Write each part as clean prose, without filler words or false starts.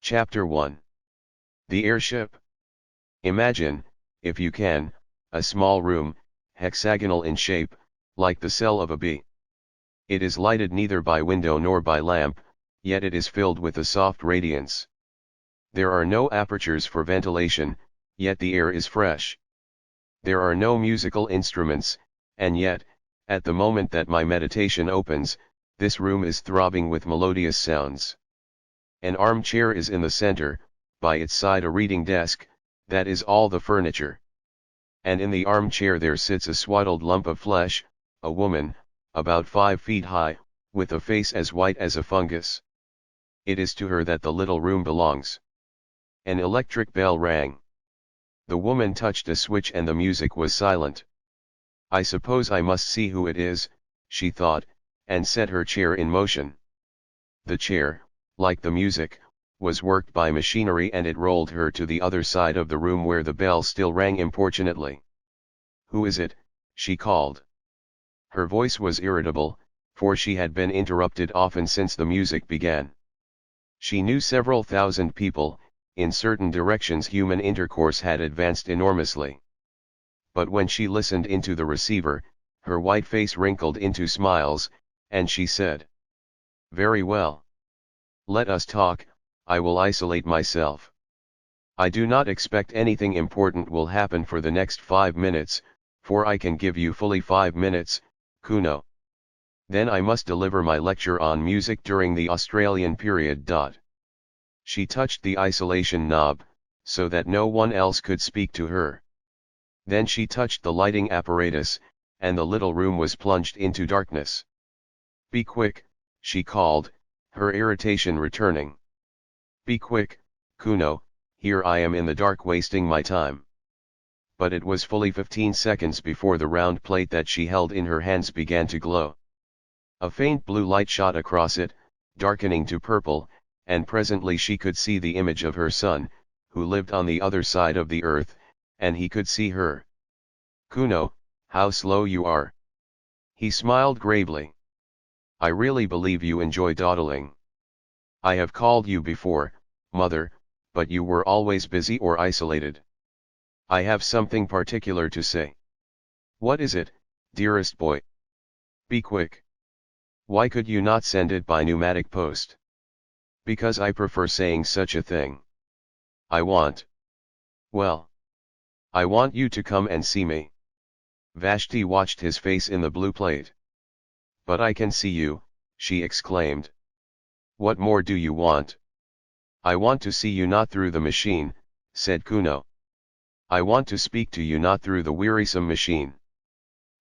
Chapter 1. The Airship. Imagine, if you can, a small room, hexagonal in shape, like the cell of a bee. It is lighted neither by window nor by lamp, yet it is filled with a soft radiance. There are no apertures for ventilation, yet the air is fresh. There are no musical instruments, and yet, at the moment that my meditation opens, this room is throbbing with melodious sounds. An armchair is in the center, by its side a reading desk, that is all the furniture. And in the armchair there sits a swaddled lump of flesh, a woman, about 5 feet high, with a face as white as a fungus. It is to her that the little room belongs. An electric bell rang. The woman touched a switch and the music was silent. I suppose I must see who it is, she thought, and set her chair in motion. The chair, like the music, was worked by machinery and it rolled her to the other side of the room where the bell still rang importunately. "Who is it?" she called. Her voice was irritable, for she had been interrupted often since the music began. She knew several thousand people, in certain directions human intercourse had advanced enormously. But when she listened into the receiver, her white face wrinkled into smiles, and she said, "Very well. Let us talk, I will isolate myself. I do not expect anything important will happen for the next 5 minutes, for I can give you fully 5 minutes, Kuno. Then I must deliver my lecture on music during the Australian period. She touched the isolation knob, so that no one else could speak to her. Then she touched the lighting apparatus, and the little room was plunged into darkness. "Be quick," she called, her irritation returning. "Be quick, Kuno, here I am in the dark wasting my time." But it was fully 15 seconds before the round plate that she held in her hands began to glow. A faint blue light shot across it, darkening to purple, and presently she could see the image of her son, who lived on the other side of the earth, and he could see her. "Kuno, how slow you are." He smiled gravely. "I really believe you enjoy dawdling. I have called you before, mother, but you were always busy or isolated. I have something particular to say." "What is it, dearest boy? Be quick. Why could you not send it by pneumatic post?" "Because I prefer saying such a thing. I want you to come and see me." Vashti watched his face in the blue plate. "But I can see you," she exclaimed. "What more do you want?" "I want to see you not through the machine," said Kuno. "I want to speak to you not through the wearisome machine."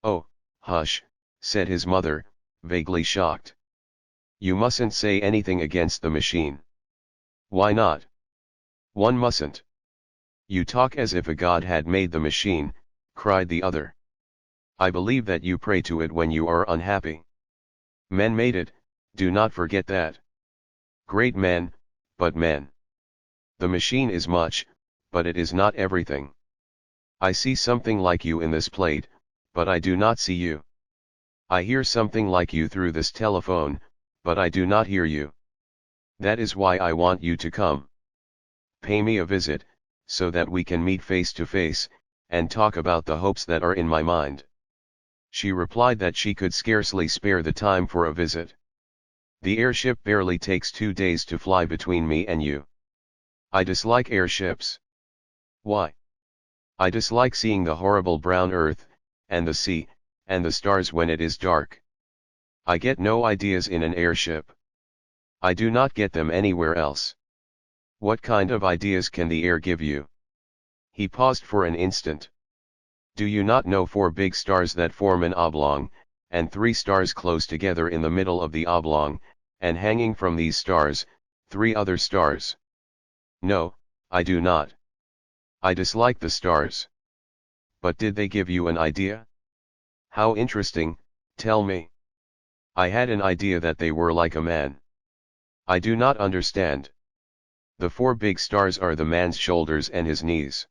"Oh, hush," said his mother, vaguely shocked. "You mustn't say anything against the machine." "Why not?" "One mustn't." "You talk as if a god had made the machine," cried the other. "I believe that you pray to it when you are unhappy. Men made it, do not forget that. Great men, but men. The machine is much, but it is not everything. I see something like you in this plate, but I do not see you. I hear something like you through this telephone, but I do not hear you. That is why I want you to come. Pay me a visit, so that we can meet face to face, and talk about the hopes that are in my mind." She replied that she could scarcely spare the time for a visit. "The airship barely takes 2 days to fly between me and you. I dislike airships." "Why?" "I dislike seeing the horrible brown earth, and the sea, and the stars when it is dark. I get no ideas in an airship. I do not get them anywhere else." "What kind of ideas can the air give you?" He paused for an instant. "Do you not know 4 big stars that form an oblong, and 3 stars close together in the middle of the oblong, and hanging from these stars, 3 other stars?" "No, I do not. I dislike the stars." "But did they give you an idea?" "How interesting, tell me." "I had an idea that they were like a man." "I do not understand." "The 4 big stars are the man's shoulders and his knees.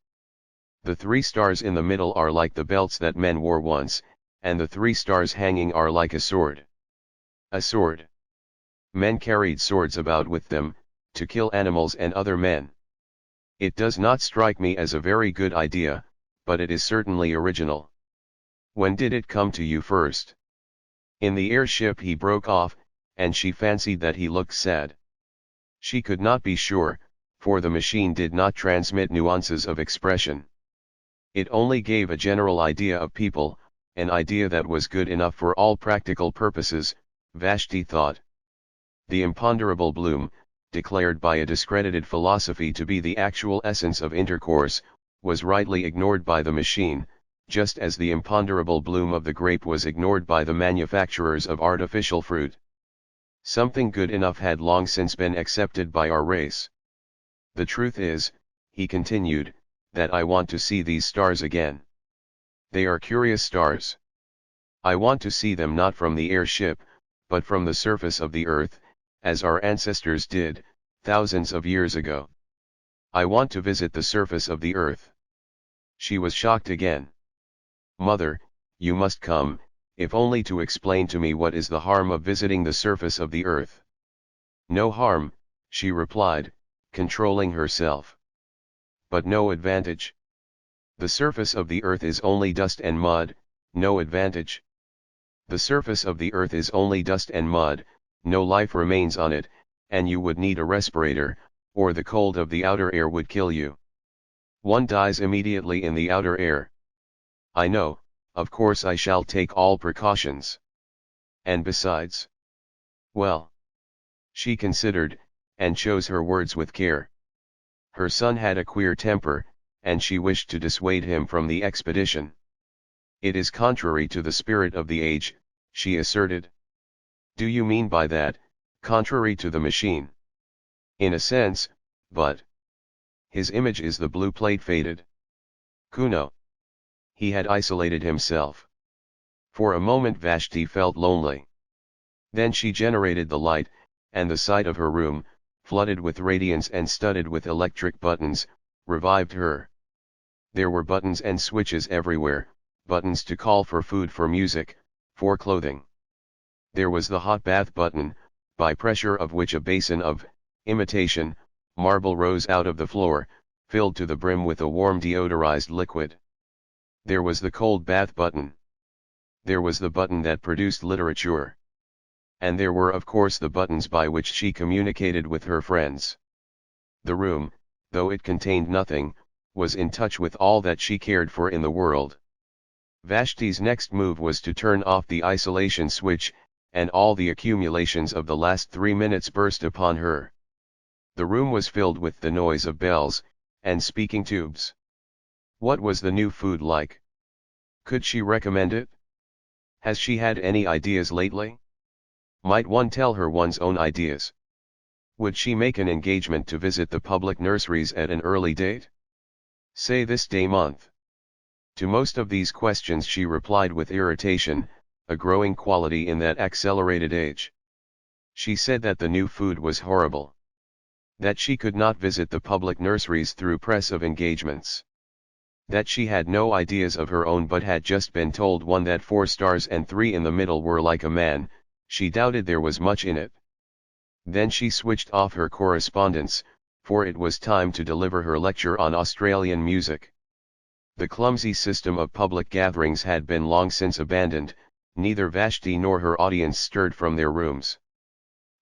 The 3 stars in the middle are like the belts that men wore once, and the 3 stars hanging are like a sword." "A sword?" "Men carried swords about with them, to kill animals and other men. It does not strike me as a very good idea, but it is certainly original. When did it come to you first? In the airship, he broke off, and she fancied that he looked sad. She could not be sure, for the machine did not transmit nuances of expression. It only gave a general idea of people, an idea that was good enough for all practical purposes, Vashti thought. The imponderable bloom, declared by a discredited philosophy to be the actual essence of intercourse, was rightly ignored by the machine, just as the imponderable bloom of the grape was ignored by the manufacturers of artificial fruit. Something good enough had long since been accepted by our race. The truth is, he continued, that I want to see these stars again. They are curious stars. I want to see them not from the airship, but from the surface of the earth, as our ancestors did, thousands of years ago. I want to visit the surface of the earth. She was shocked again. Mother, you must come, if only to explain to me what is the harm of visiting the surface of the earth. No harm, she replied, controlling herself. But no advantage. The surface of the earth is only dust and mud, no advantage. The surface of the earth is only dust and mud, no life remains on it, and you would need a respirator, or the cold of the outer air would kill you. One dies immediately in the outer air. I know, of course I shall take all precautions. And besides? Well. She considered, and chose her words with care. Her son had a queer temper, and she wished to dissuade him from the expedition. It is contrary to the spirit of the age, she asserted. Do you mean by that, contrary to the machine? In a sense, but his image is the blue plate faded. Kuno. He had isolated himself. For a moment Vashti felt lonely. Then she generated the light, and the sight of her room, flooded with radiance and studded with electric buttons, revived her. There were buttons and switches everywhere, buttons to call for food, for music, for clothing. There was the hot bath button, by pressure of which a basin of imitation marble rose out of the floor, filled to the brim with a warm deodorized liquid. There was the cold bath button. There was the button that produced literature. And there were of course the buttons by which she communicated with her friends. The room, though it contained nothing, was in touch with all that she cared for in the world. Vashti's next move was to turn off the isolation switch, and all the accumulations of the last 3 minutes burst upon her. The room was filled with the noise of bells, and speaking tubes. What was the new food like? Could she recommend it? Has she had any ideas lately? Might one tell her one's own ideas? Would she make an engagement to visit the public nurseries at an early date? Say this day month. To most of these questions she replied with irritation, a growing quality in that accelerated age. She said that the new food was horrible. That she could not visit the public nurseries through press of engagements. That she had no ideas of her own but had just been told one that 4 stars and 3 in the middle were like a man. She doubted there was much in it. Then she switched off her correspondence, for it was time to deliver her lecture on Australian music. The clumsy system of public gatherings had been long since abandoned, neither Vashti nor her audience stirred from their rooms.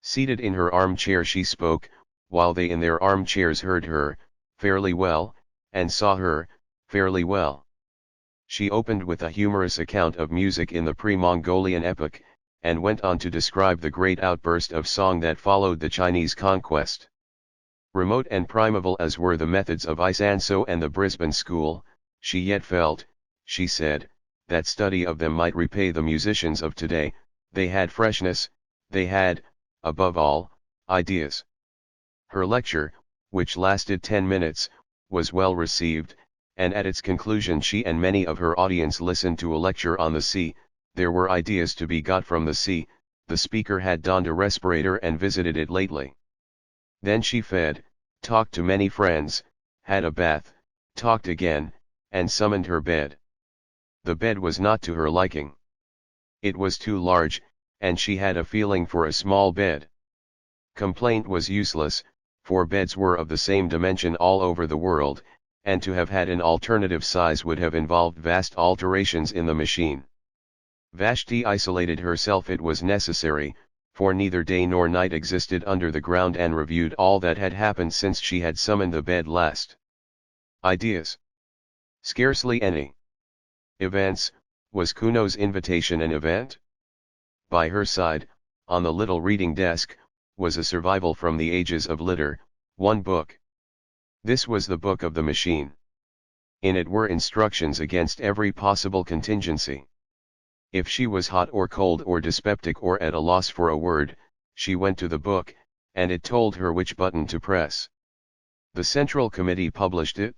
Seated in her armchair she spoke, while they in their armchairs heard her, fairly well, and saw her, fairly well. She opened with a humorous account of music in the pre-Mongolian epoch, and went on to describe the great outburst of song that followed the Chinese conquest. Remote and primeval as were the methods of Isanso and the Brisbane school, she yet felt, she said, that study of them might repay the musicians of today. They had freshness, they had, above all, ideas. Her lecture, which lasted 10 minutes, was well received, and at its conclusion she and many of her audience listened to a lecture on the sea. There were ideas to be got from the sea. The speaker had donned a respirator and visited it lately. Then she fed, talked to many friends, had a bath, talked again, and summoned her bed. The bed was not to her liking. It was too large, and she had a feeling for a small bed. Complaint was useless, 4 beds were of the same dimension all over the world, and to have had an alternative size would have involved vast alterations in the machine. Vashti isolated herself. It was necessary, for neither day nor night existed under the ground, and reviewed all that had happened since she had summoned the bed last. Ideas? Scarcely any. Events? Was Kuno's invitation an event? By her side, on the little reading desk, was a survival from the ages of litter, one book. This was the book of the machine. In it were instructions against every possible contingency. If she was hot or cold or dyspeptic or at a loss for a word, she went to the book, and it told her which button to press. The Central Committee published it.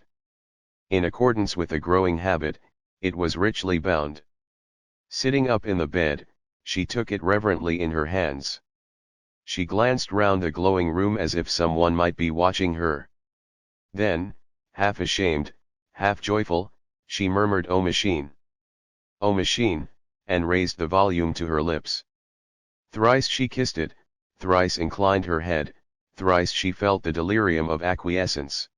In accordance with a growing habit, it was richly bound. Sitting up in the bed, she took it reverently in her hands. She glanced round the glowing room as if someone might be watching her. Then, half ashamed, half joyful, she murmured, "O machine! O machine!" and raised the volume to her lips. Thrice she kissed it, thrice inclined her head, thrice she felt the delirium of acquiescence.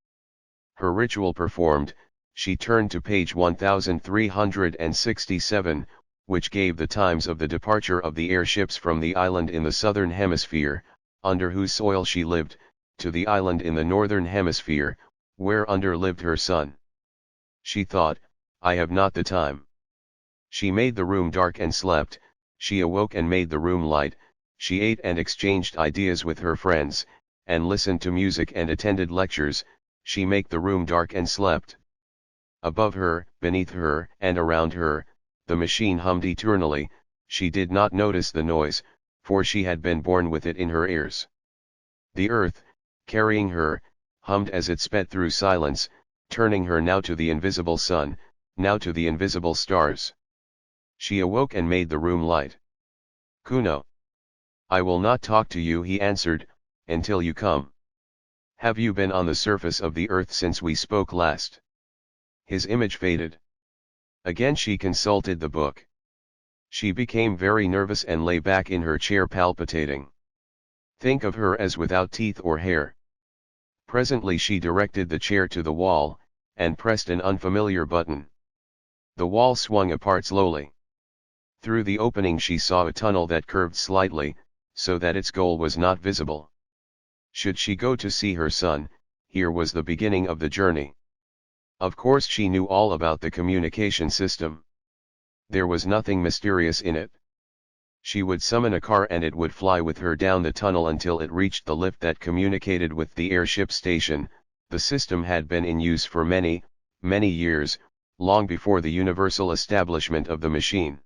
Her ritual performed, she turned to page 1367, which gave the times of the departure of the airships from the island in the southern hemisphere, under whose soil she lived, to the island in the northern hemisphere, whereunder lived her son. She thought, "I have not the time." She made the room dark and slept, she awoke and made the room light, she ate and exchanged ideas with her friends, and listened to music and attended lectures, she made the room dark and slept. Above her, beneath her, and around her, the machine hummed eternally. She did not notice the noise, for she had been born with it in her ears. The earth, carrying her, hummed as it sped through silence, turning her now to the invisible sun, now to the invisible stars. She awoke and made the room light. "Kuno. I will not talk to you," he answered, "until you come. Have you been on the surface of the earth since we spoke last?" His image faded. Again she consulted the book. She became very nervous and lay back in her chair palpitating. Think of her as without teeth or hair. Presently she directed the chair to the wall, and pressed an unfamiliar button. The wall swung apart slowly. Through the opening she saw a tunnel that curved slightly, so that its goal was not visible. Should she go to see her son, here was the beginning of the journey. Of course she knew all about the communication system. There was nothing mysterious in it. She would summon a car and it would fly with her down the tunnel until it reached the lift that communicated with the airship station. The system had been in use for many, many years, long before the universal establishment of the machine.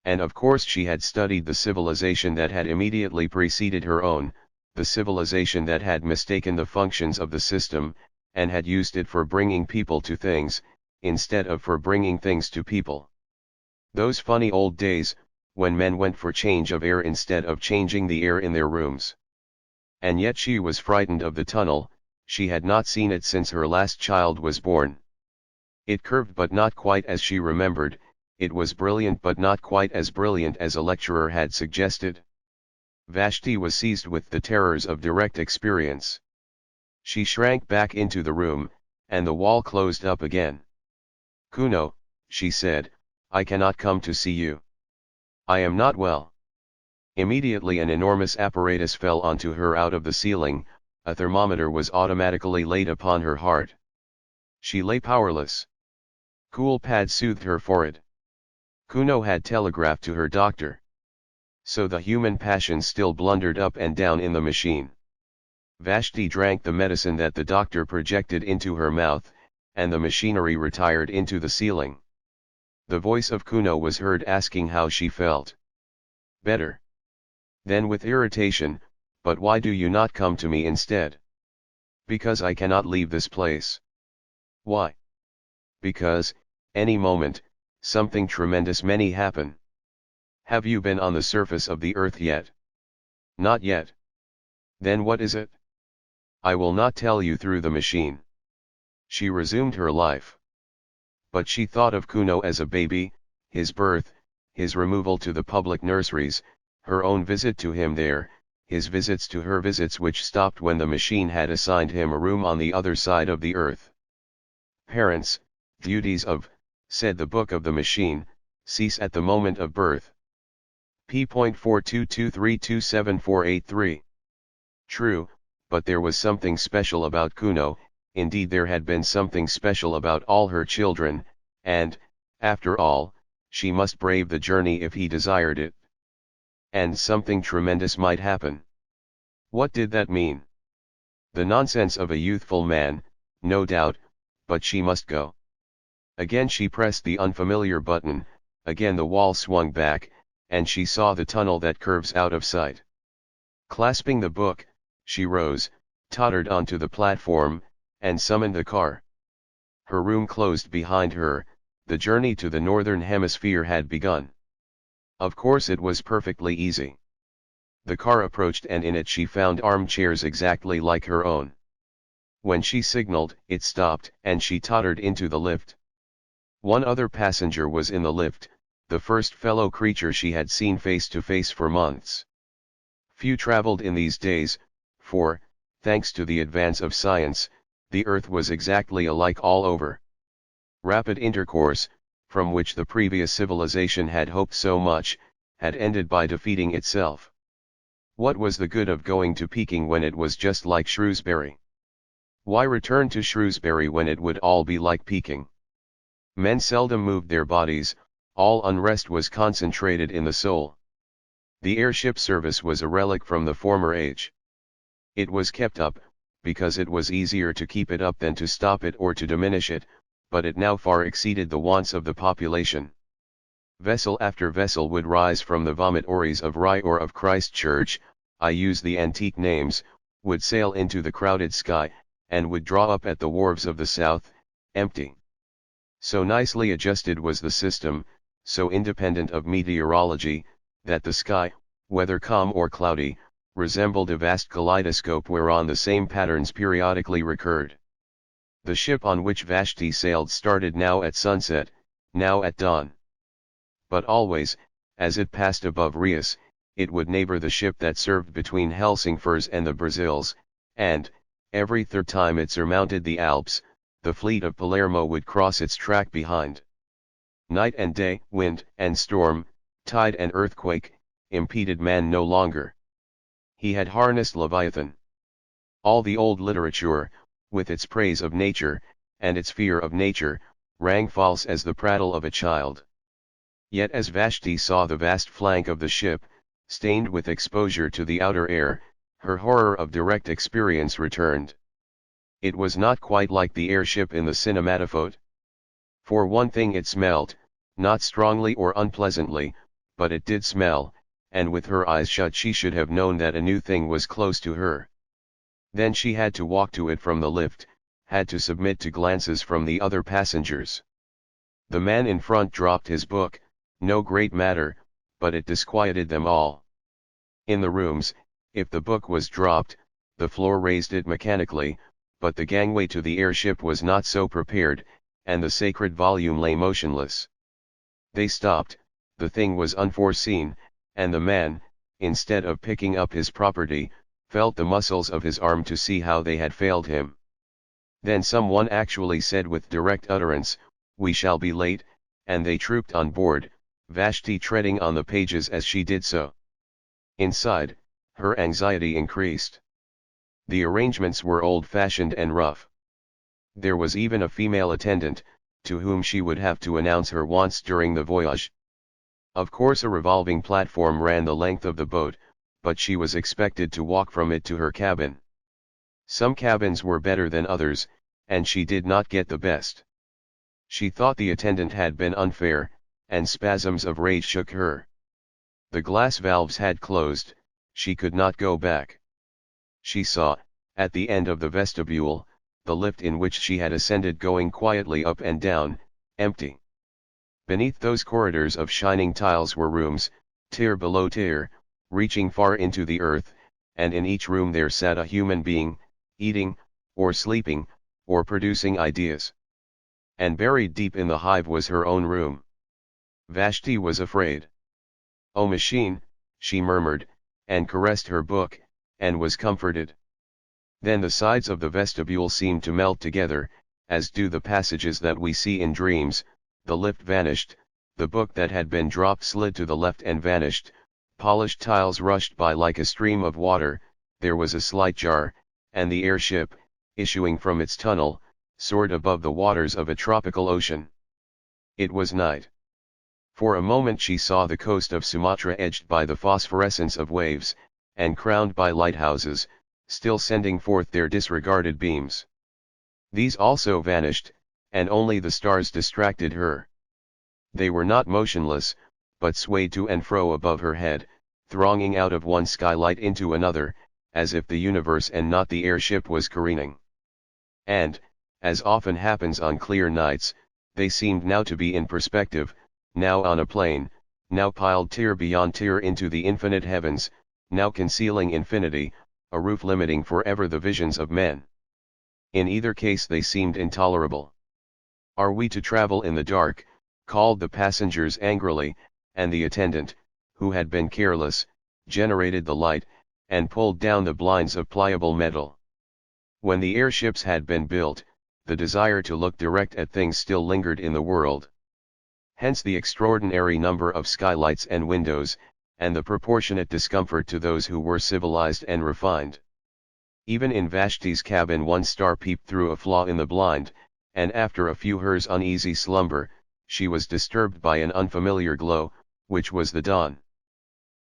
And of course she had studied the civilization that had immediately preceded her own, the civilization that had mistaken the functions of the system, and had used it for bringing people to things, instead of for bringing things to people. Those funny old days, when men went for change of air instead of changing the air in their rooms. And yet she was frightened of the tunnel. She had not seen it since her last child was born. It curved but not quite as she remembered, it was brilliant but not quite as brilliant as a lecturer had suggested. Vashti was seized with the terrors of direct experience. She shrank back into the room, and the wall closed up again. "Kuno," she said, "I cannot come to see you. I am not well." Immediately an enormous apparatus fell onto her out of the ceiling. A thermometer was automatically laid upon her heart. She lay powerless. Cool pads soothed her forehead. Kuno had telegraphed to her doctor. So the human passions still blundered up and down in the machine. Vashti drank the medicine that the doctor projected into her mouth, and the machinery retired into the ceiling. The voice of Kuno was heard asking how she felt. "Better." Then with irritation, "But why do you not come to me instead?" "Because I cannot leave this place." "Why?" "Because, any moment, something tremendous may happen." "Have you been on the surface of the earth yet?" "Not yet." "Then what is it?" "I will not tell you through the machine." She resumed her life. But she thought of Kuno as a baby, his birth, his removal to the public nurseries, her own visit to him there, his visits to her visits which stopped when the machine had assigned him a room on the other side of the earth. Parents, duties of, said the book of the machine, cease at the moment of birth. p.4223274883. True, but there was something special about Kuno, indeed there had been something special about all her children, and, after all, she must brave the journey if he desired it. And something tremendous might happen. What did that mean? The nonsense of a youthful man, no doubt, but she must go. Again she pressed the unfamiliar button, again the wall swung back, and she saw the tunnel that curves out of sight. Clasping the book, she rose, tottered onto the platform, and summoned the car. Her room closed behind her, the journey to the northern hemisphere had begun. Of course it was perfectly easy. The car approached and in it she found armchairs exactly like her own. When she signaled, it stopped and she tottered into the lift. One other passenger was in the lift, the first fellow creature she had seen face to face for months. Few traveled in these days, for, thanks to the advance of science, the earth was exactly alike all over. Rapid intercourse, from which the previous civilization had hoped so much, had ended by defeating itself. What was the good of going to Peking when it was just like Shrewsbury? Why return to Shrewsbury when it would all be like Peking? Men seldom moved their bodies, all unrest was concentrated in the soul. The airship service was a relic from the former age. It was kept up, because it was easier to keep it up than to stop it or to diminish it, but it now far exceeded the wants of the population. Vessel after vessel would rise from the vomitories of Rye or of Christchurch, I use the antique names, would sail into the crowded sky, and would draw up at the wharves of the south, empty. So nicely adjusted was the system, so independent of meteorology, that the sky, whether calm or cloudy, resembled a vast kaleidoscope whereon the same patterns periodically recurred. The ship on which Vashti sailed started now at sunset, now at dawn. But always, as it passed above Rias, it would neighbor the ship that served between Helsingfors and the Brazils, and, every third time it surmounted the Alps, the fleet of Palermo would cross its track behind. Night and day, wind and storm, tide and earthquake, impeded man no longer. He had harnessed Leviathan. All the old literature, with its praise of nature, and its fear of nature, rang false as the prattle of a child. Yet as Vashti saw the vast flank of the ship, stained with exposure to the outer air, her horror of direct experience returned. It was not quite like the airship in the cinematophote. For one thing it smelled, not strongly or unpleasantly, but it did smell, and with her eyes shut she should have known that a new thing was close to her. Then she had to walk to it from the lift, had to submit to glances from the other passengers. The man in front dropped his book, no great matter, but it disquieted them all. In the rooms, if the book was dropped, the floor raised it mechanically, but the gangway to the airship was not so prepared, and the sacred volume lay motionless. They stopped, the thing was unforeseen, and the man, instead of picking up his property, felt the muscles of his arm to see how they had failed him. Then someone actually said with direct utterance, "We shall be late," and they trooped on board, Vashti treading on the pages as she did so. Inside, her anxiety increased. The arrangements were old-fashioned and rough. There was even a female attendant, to whom she would have to announce her wants during the voyage. Of course a revolving platform ran the length of the boat, but she was expected to walk from it to her cabin. Some cabins were better than others, and she did not get the best. She thought the attendant had been unfair, and spasms of rage shook her. The glass valves had closed, she could not go back. She saw, at the end of the vestibule, the lift in which she had ascended going quietly up and down, empty. Beneath those corridors of shining tiles were rooms, tier below tier, reaching far into the earth, and in each room there sat a human being, eating, or sleeping, or producing ideas. And buried deep in the hive was her own room. Vashti was afraid. "Oh machine," she murmured, and caressed her book, and was comforted. Then the sides of the vestibule seemed to melt together, as do the passages that we see in dreams. The lift vanished, the book that had been dropped slid to the left and vanished, polished tiles rushed by like a stream of water, there was a slight jar, and the airship, issuing from its tunnel, soared above the waters of a tropical ocean. It was night. For a moment she saw the coast of Sumatra edged by the phosphorescence of waves, and crowned by lighthouses, still sending forth their disregarded beams. These also vanished, and only the stars distracted her. They were not motionless, but swayed to and fro above her head, thronging out of one skylight into another, as if the universe and not the airship was careening. And, as often happens on clear nights, they seemed now to be in perspective, now on a plane, now piled tier beyond tier into the infinite heavens, now concealing infinity, a roof limiting forever the visions of men. In either case they seemed intolerable. "Are we to travel in the dark?" called the passengers angrily, and the attendant, who had been careless, generated the light, and pulled down the blinds of pliable metal. When the airships had been built, the desire to look direct at things still lingered in the world. Hence the extraordinary number of skylights and windows, and the proportionate discomfort to those who were civilized and refined. Even in Vashti's cabin one star peeped through a flaw in the blind, and after a few hers uneasy slumber, she was disturbed by an unfamiliar glow, which was the dawn.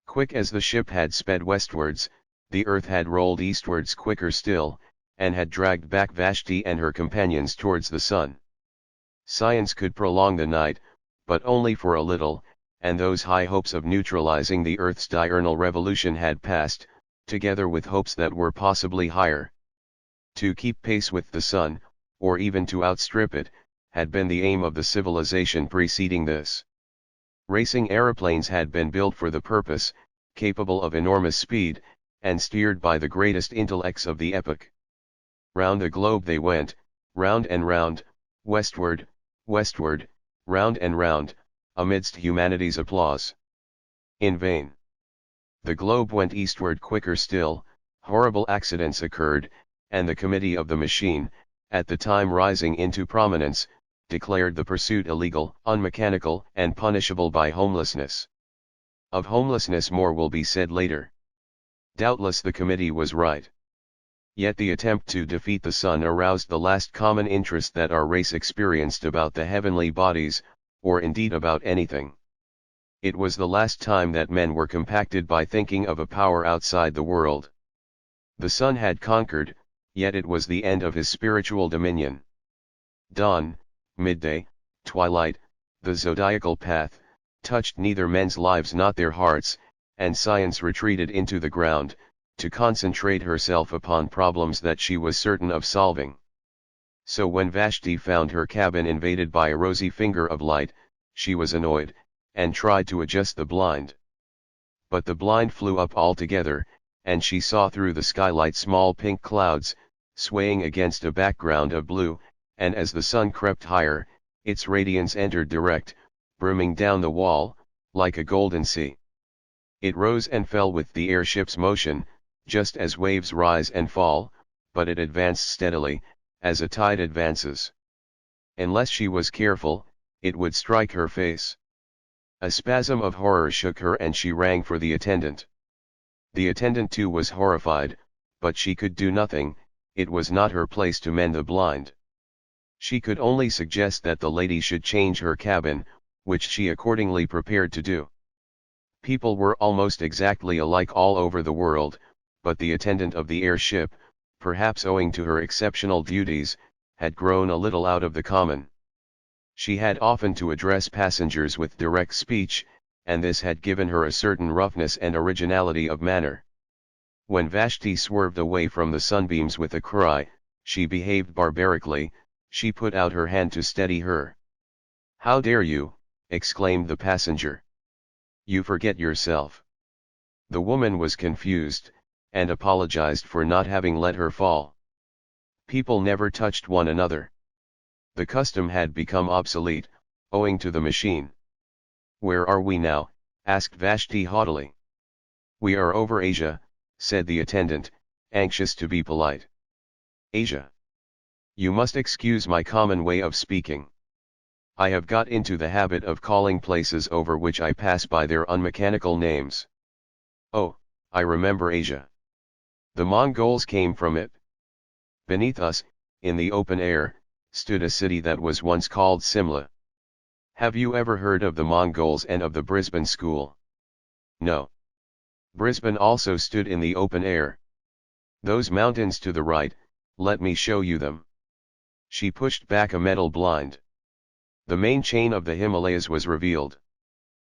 Quick as the ship had sped westwards, the earth had rolled eastwards quicker still, and had dragged back Vashti and her companions towards the sun. Science could prolong the night, but only for a little, and those high hopes of neutralizing the earth's diurnal revolution had passed, together with hopes that were possibly higher. To keep pace with the sun, or even to outstrip it, had been the aim of the civilization preceding this. Racing aeroplanes had been built for the purpose, capable of enormous speed, and steered by the greatest intellects of the epoch. Round the globe they went, round and round, westward, westward, round and round, amidst humanity's applause. In vain. The globe went eastward quicker still, horrible accidents occurred, and the committee of the machine, at the time rising into prominence, declared the pursuit illegal, unmechanical, and punishable by homelessness. Of homelessness more will be said later. Doubtless the committee was right. Yet the attempt to defeat the sun aroused the last common interest that our race experienced about the heavenly bodies, or indeed about anything. It was the last time that men were compacted by thinking of a power outside the world. The sun had conquered, yet it was the end of his spiritual dominion. Dawn, midday, twilight, the zodiacal path, touched neither men's lives nor their hearts, and science retreated into the ground, to concentrate herself upon problems that she was certain of solving. So when Vashti found her cabin invaded by a rosy finger of light, she was annoyed, and tried to adjust the blind. But the blind flew up altogether, and she saw through the skylight small pink clouds, swaying against a background of blue, and as the sun crept higher, its radiance entered direct, brimming down the wall, like a golden sea. It rose and fell with the airship's motion, just as waves rise and fall, but it advanced steadily, as a tide advances. Unless she was careful, it would strike her face. A spasm of horror shook her and she rang for the attendant. The attendant too was horrified, but she could do nothing, it was not her place to mend the blind. She could only suggest that the lady should change her cabin, which she accordingly prepared to do. People were almost exactly alike all over the world, but the attendant of the airship, perhaps owing to her exceptional duties, had grown a little out of the common. She had often to address passengers with direct speech, and this had given her a certain roughness and originality of manner. When Vashti swerved away from the sunbeams with a cry, she behaved barbarically. She put out her hand to steady her. "How dare you?" exclaimed the passenger. "You forget yourself." The woman was confused, and apologized for not having let her fall. People never touched one another. The custom had become obsolete, owing to the machine. "Where are we now?" asked Vashti haughtily. "We are over Asia," said the attendant, anxious to be polite. "Asia. You must excuse my common way of speaking. I have got into the habit of calling places over which I pass by their unmechanical names. Oh, I remember Asia. The Mongols came from it. Beneath us, in the open air, stood a city that was once called Simla. Have you ever heard of the Mongols and of the Brisbane School? No. Brisbane also stood in the open air. Those mountains to the right, let me show you them." She pushed back a metal blind. The main chain of the Himalayas was revealed.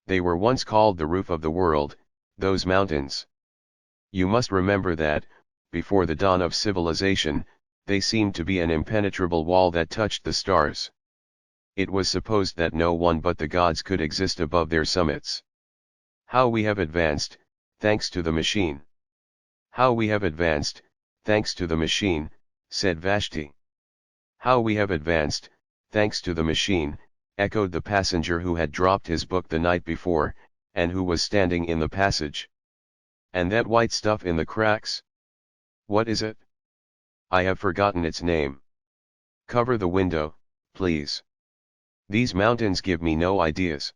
They were once called the roof of the world, those mountains. You must remember that, before the dawn of civilization, they seemed to be an impenetrable wall that touched the stars. It was supposed that no one but the gods could exist above their summits. How we have advanced, thanks to the machine. How we have advanced, thanks to the machine, said Vashti. How we have advanced, thanks to the machine, echoed the passenger who had dropped his book the night before, and who was standing in the passage. And that white stuff in the cracks? What is it? I have forgotten its name. Cover the window, please. These mountains give me no ideas.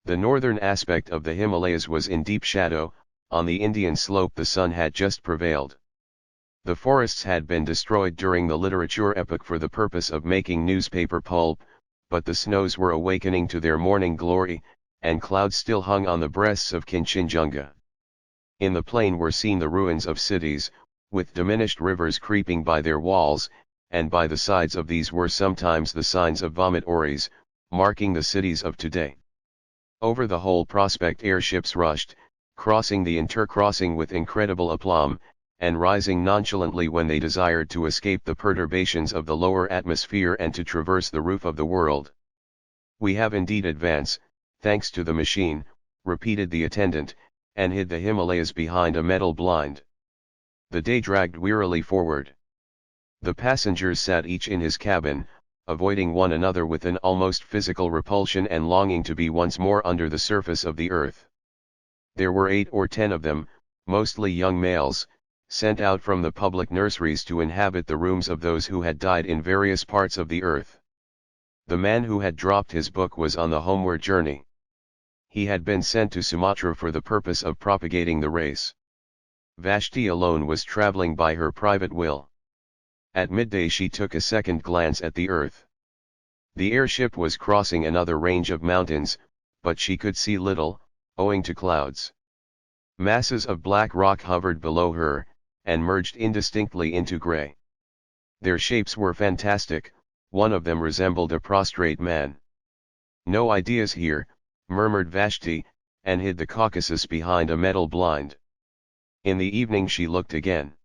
The northern aspect of the Himalayas was in deep shadow. On the Indian slope the sun had just prevailed. The forests had been destroyed during the literature epoch for the purpose of making newspaper pulp, but the snows were awakening to their morning glory, and clouds still hung on the breasts of Kinchinjunga. In the plain were seen the ruins of cities, with diminished rivers creeping by their walls, and by the sides of these were sometimes the signs of vomitories, marking the cities of today. Over the whole prospect airships rushed, crossing the intercrossing with incredible aplomb, and rising nonchalantly when they desired to escape the perturbations of the lower atmosphere and to traverse the roof of the world. "We have indeed advanced, thanks to the machine," repeated the attendant, and hid the Himalayas behind a metal blind. The day dragged wearily forward. The passengers sat each in his cabin, avoiding one another with an almost physical repulsion and longing to be once more under the surface of the earth. There were 8 or 10 of them, mostly young males, sent out from the public nurseries to inhabit the rooms of those who had died in various parts of the earth. The man who had dropped his book was on the homeward journey. He had been sent to Sumatra for the purpose of propagating the race. Vashti alone was traveling by her private will. At midday she took a second glance at the earth. The airship was crossing another range of mountains, but she could see little, owing to clouds. Masses of black rock hovered below her, and merged indistinctly into grey. Their shapes were fantastic, one of them resembled a prostrate man. "No ideas here," murmured Vashti, and hid the Caucasus behind a metal blind. In the evening she looked again.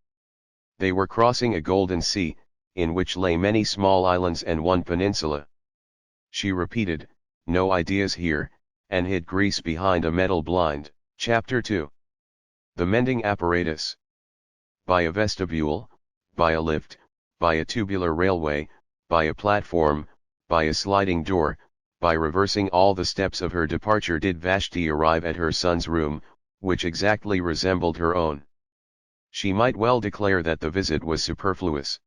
They were crossing a golden sea, in which lay many small islands and one peninsula. She repeated, "No ideas here," and hid Greece behind a metal blind. Chapter 2. The Mending Apparatus. By a vestibule, by a lift, by a tubular railway, by a platform, by a sliding door, by reversing all the steps of her departure did Vashti arrive at her son's room, which exactly resembled her own. She might well declare that the visit was superfluous.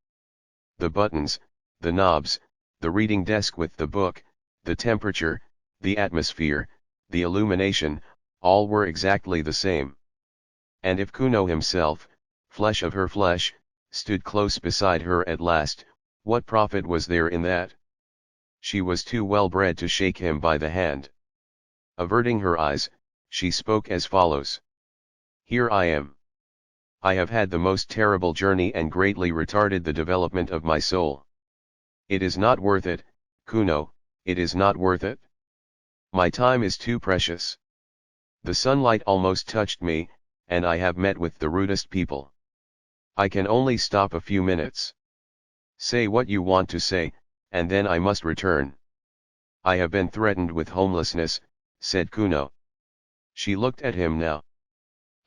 The buttons, the knobs, the reading desk with the book, the temperature, the atmosphere, the illumination, all were exactly the same. And if Kuno himself, flesh of her flesh, stood close beside her at last, what profit was there in that? She was too well bred to shake him by the hand. Averting her eyes, she spoke as follows. "Here I am. I have had the most terrible journey and greatly retarded the development of my soul. It is not worth it, Kuno, it is not worth it. My time is too precious. The sunlight almost touched me, and I have met with the rudest people. I can only stop a few minutes. Say what you want to say, and then I must return. I have been threatened with homelessness," said Kuno. She looked at him now.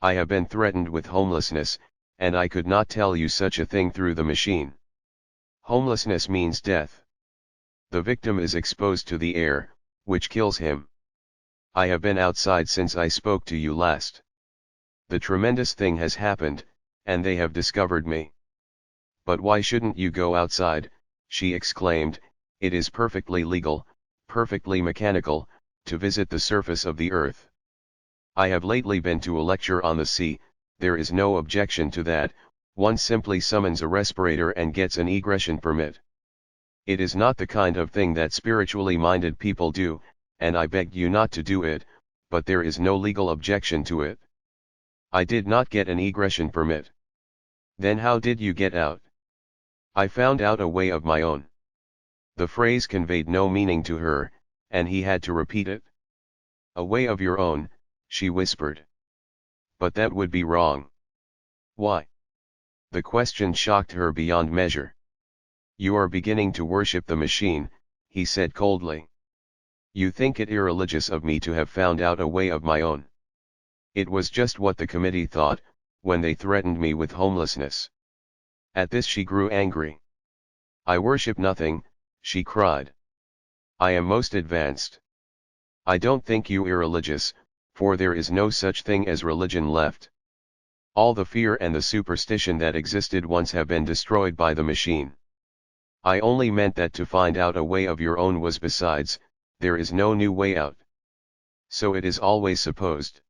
"I have been threatened with homelessness, and I could not tell you such a thing through the machine. Homelessness means death. The victim is exposed to the air, which kills him. I have been outside since I spoke to you last. The tremendous thing has happened, and they have discovered me. But why shouldn't you go outside, she exclaimed, it is perfectly legal, perfectly mechanical, to visit the surface of the earth. I have lately been to a lecture on the sea, there is no objection to that, one simply summons a respirator and gets an egression permit. It is not the kind of thing that spiritually minded people do, and I begged you not to do it, but there is no legal objection to it. I did not get an egression permit. Then how did you get out? I found out a way of my own. The phrase conveyed no meaning to her, and he had to repeat it. A way of your own, she whispered. But that would be wrong. Why? The question shocked her beyond measure. You are beginning to worship the machine, he said coldly. You think it irreligious of me to have found out a way of my own. It was just what the committee thought, when they threatened me with homelessness. At this she grew angry. I worship nothing, she cried. I am most advanced. I don't think you irreligious, for there is no such thing as religion left. All the fear and the superstition that existed once have been destroyed by the machine. I only meant that to find out a way of your own was besides, there is no new way out. So it is always supposed.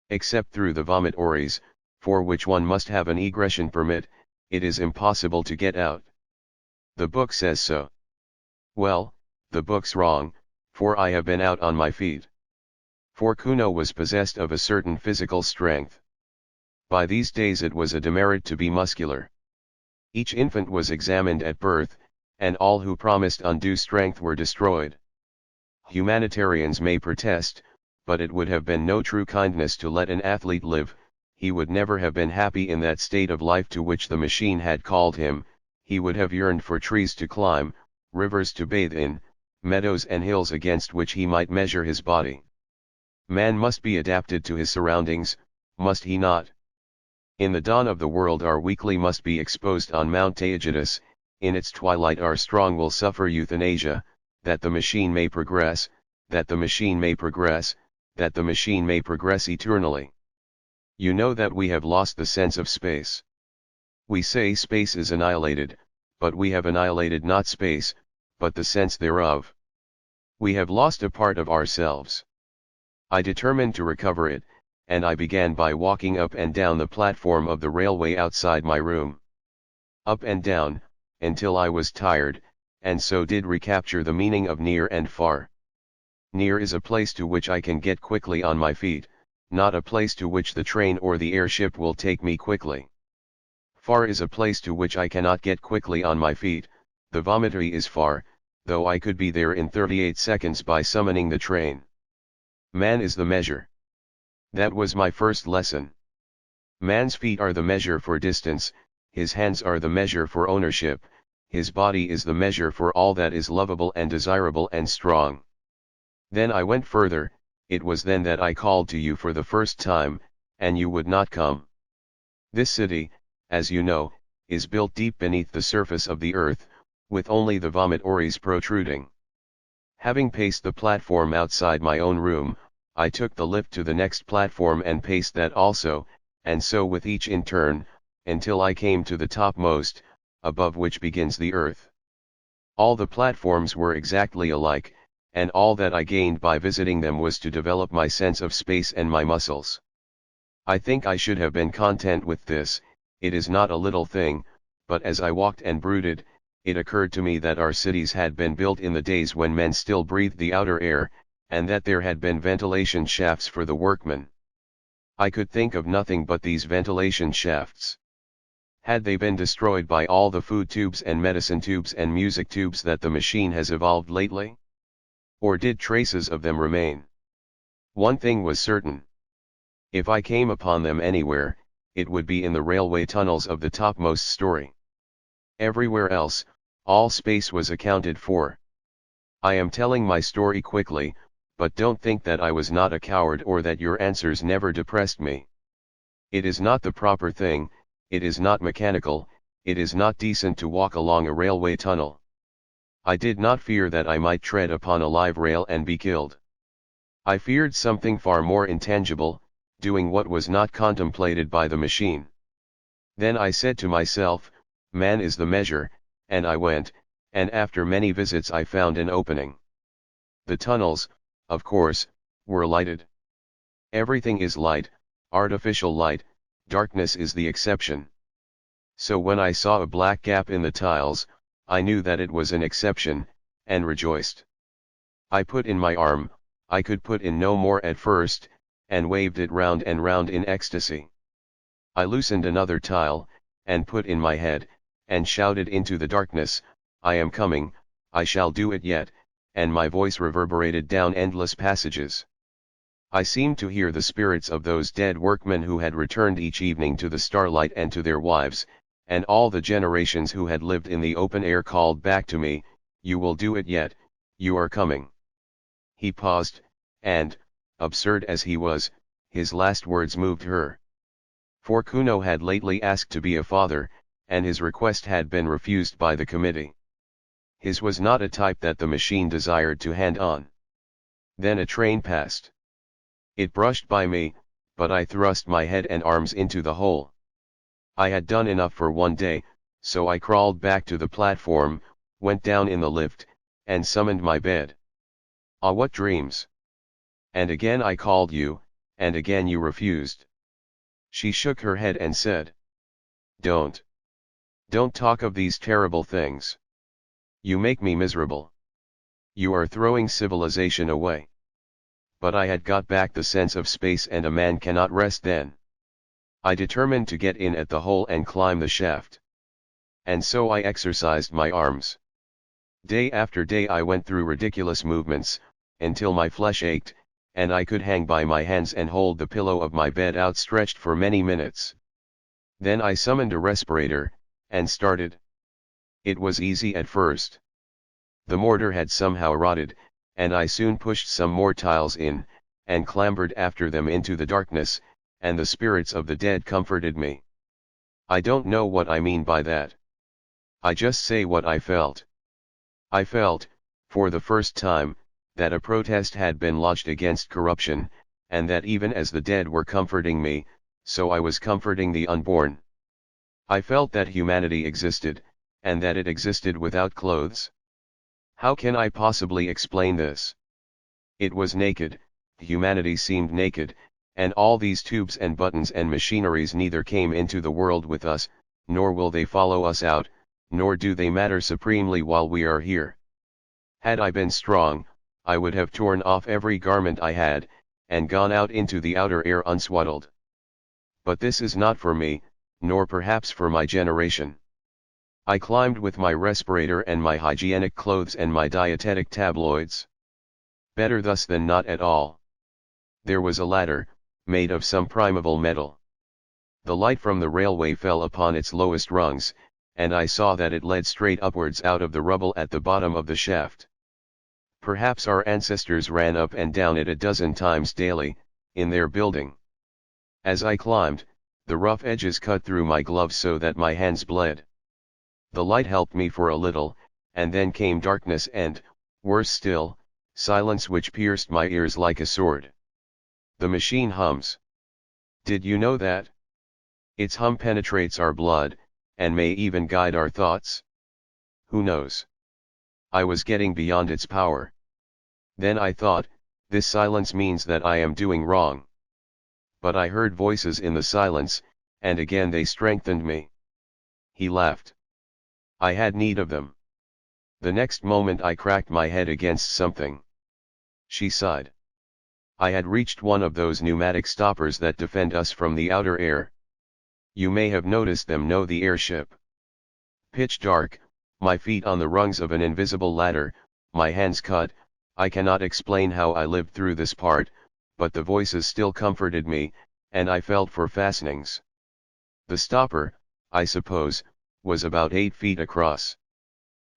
Except through the vomitories, for which one must have an egression permit, it is impossible to get out. The book says so. Well, the book's wrong, for I have been out on my feet. For Kuno was possessed of a certain physical strength. By these days it was a demerit to be muscular. Each infant was examined at birth, and all who promised undue strength were destroyed. Humanitarians may protest, but it would have been no true kindness to let an athlete live, he would never have been happy in that state of life to which the machine had called him, he would have yearned for trees to climb, rivers to bathe in, meadows and hills against which he might measure his body. Man must be adapted to his surroundings, must he not? In the dawn of the world our weakly must be exposed on Mount Taygetus, in its twilight our strong will suffer euthanasia, that the machine may progress, that the machine may progress, that the machine may progress eternally. You know that we have lost the sense of space. We say space is annihilated, but we have annihilated not space, but the sense thereof. We have lost a part of ourselves. I determined to recover it, and I began by walking up and down the platform of the railway outside my room. Up and down, until I was tired, and so did recapture the meaning of near and far. Near is a place to which I can get quickly on my feet, not a place to which the train or the airship will take me quickly. Far is a place to which I cannot get quickly on my feet, the vomitory is far, though I could be there in 38 seconds by summoning the train. Man is the measure. That was my first lesson. Man's feet are the measure for distance, his hands are the measure for ownership, his body is the measure for all that is lovable and desirable and strong. Then I went further, it was then that I called to you for the first time, and you would not come. This city, as you know, is built deep beneath the surface of the earth, with only the vomitories protruding. Having paced the platform outside my own room, I took the lift to the next platform and paced that also, and so with each in turn, until I came to the topmost, above which begins the earth. All the platforms were exactly alike, and all that I gained by visiting them was to develop my sense of space and my muscles. I think I should have been content with this, it is not a little thing, but as I walked and brooded, it occurred to me that our cities had been built in the days when men still breathed the outer air, and that there had been ventilation shafts for the workmen. I could think of nothing but these ventilation shafts. Had they been destroyed by all the food tubes and medicine tubes and music tubes that the machine has evolved lately? Or did traces of them remain? One thing was certain. If I came upon them anywhere, it would be in the railway tunnels of the topmost story. Everywhere else, all space was accounted for. I am telling my story quickly, but don't think that I was not a coward or that your answers never depressed me. It is not the proper thing, it is not mechanical, it is not decent to walk along a railway tunnel. I did not fear that I might tread upon a live rail and be killed. I feared something far more intangible, doing what was not contemplated by the machine. Then I said to myself, man is the measure, and I went, and after many visits I found an opening. The tunnels, of course, were lighted. Everything is light, artificial light, darkness is the exception. So when I saw a black gap in the tiles, I knew that it was an exception, and rejoiced. I put in my arm, I could put in no more at first, and waved it round and round in ecstasy. I loosened another tile, and put in my head, and shouted into the darkness, I am coming, I shall do it yet, and my voice reverberated down endless passages. I seemed to hear the spirits of those dead workmen who had returned each evening to the starlight and to their wives, and all the generations who had lived in the open air called back to me, you will do it yet, you are coming. He paused, and, absurd as he was, his last words moved her. For Kuno had lately asked to be a father, and his request had been refused by the committee. His was not a type that the machine desired to hand on. Then a train passed. It brushed by me, but I thrust my head and arms into the hole. I had done enough for one day, so I crawled back to the platform, went down in the lift, and summoned my bed. Ah, what dreams! And again I called you, and again you refused. She shook her head and said, Don't talk of these terrible things. You make me miserable. You are throwing civilization away. But I had got back the sense of space, and a man cannot rest then. I determined to get in at the hole and climb the shaft. And so I exercised my arms. Day after day I went through ridiculous movements, until my flesh ached, and I could hang by my hands and hold the pillow of my bed outstretched for many minutes. Then I summoned a respirator, and started. It was easy at first. The mortar had somehow rotted, and I soon pushed some more tiles in, and clambered after them into the darkness, and the spirits of the dead comforted me. I don't know what I mean by that. I just say what I felt. I felt, for the first time, that a protest had been lodged against corruption, and that even as the dead were comforting me, so I was comforting the unborn. I felt that humanity existed, and that it existed without clothes. How can I possibly explain this? It was naked, humanity seemed naked, and all these tubes and buttons and machineries neither came into the world with us, nor will they follow us out, nor do they matter supremely while we are here. Had I been strong, I would have torn off every garment I had, and gone out into the outer air unswaddled. But this is not for me, nor perhaps for my generation. I climbed with my respirator and my hygienic clothes and my dietetic tabloids. Better thus than not at all. There was a ladder, made of some primeval metal. The light from the railway fell upon its lowest rungs, and I saw that it led straight upwards out of the rubble at the bottom of the shaft. Perhaps our ancestors ran up and down it a dozen times daily, in their building. As I climbed, the rough edges cut through my gloves so that my hands bled. The light helped me for a little, and then came darkness and, worse still, silence which pierced my ears like a sword. The machine hums. Did you know that? Its hum penetrates our blood, and may even guide our thoughts. Who knows? I was getting beyond its power. Then I thought, this silence means that I am doing wrong. But I heard voices in the silence, and again they strengthened me. He laughed. I had need of them. The next moment I cracked my head against something. She sighed. I had reached one of those pneumatic stoppers that defend us from the outer air. You may have noticed them. No, the airship. Pitch dark, my feet on the rungs of an invisible ladder, my hands cut. I cannot explain how I lived through this part, but the voices still comforted me, and I felt for fastenings. The stopper, I suppose, was about 8 feet across.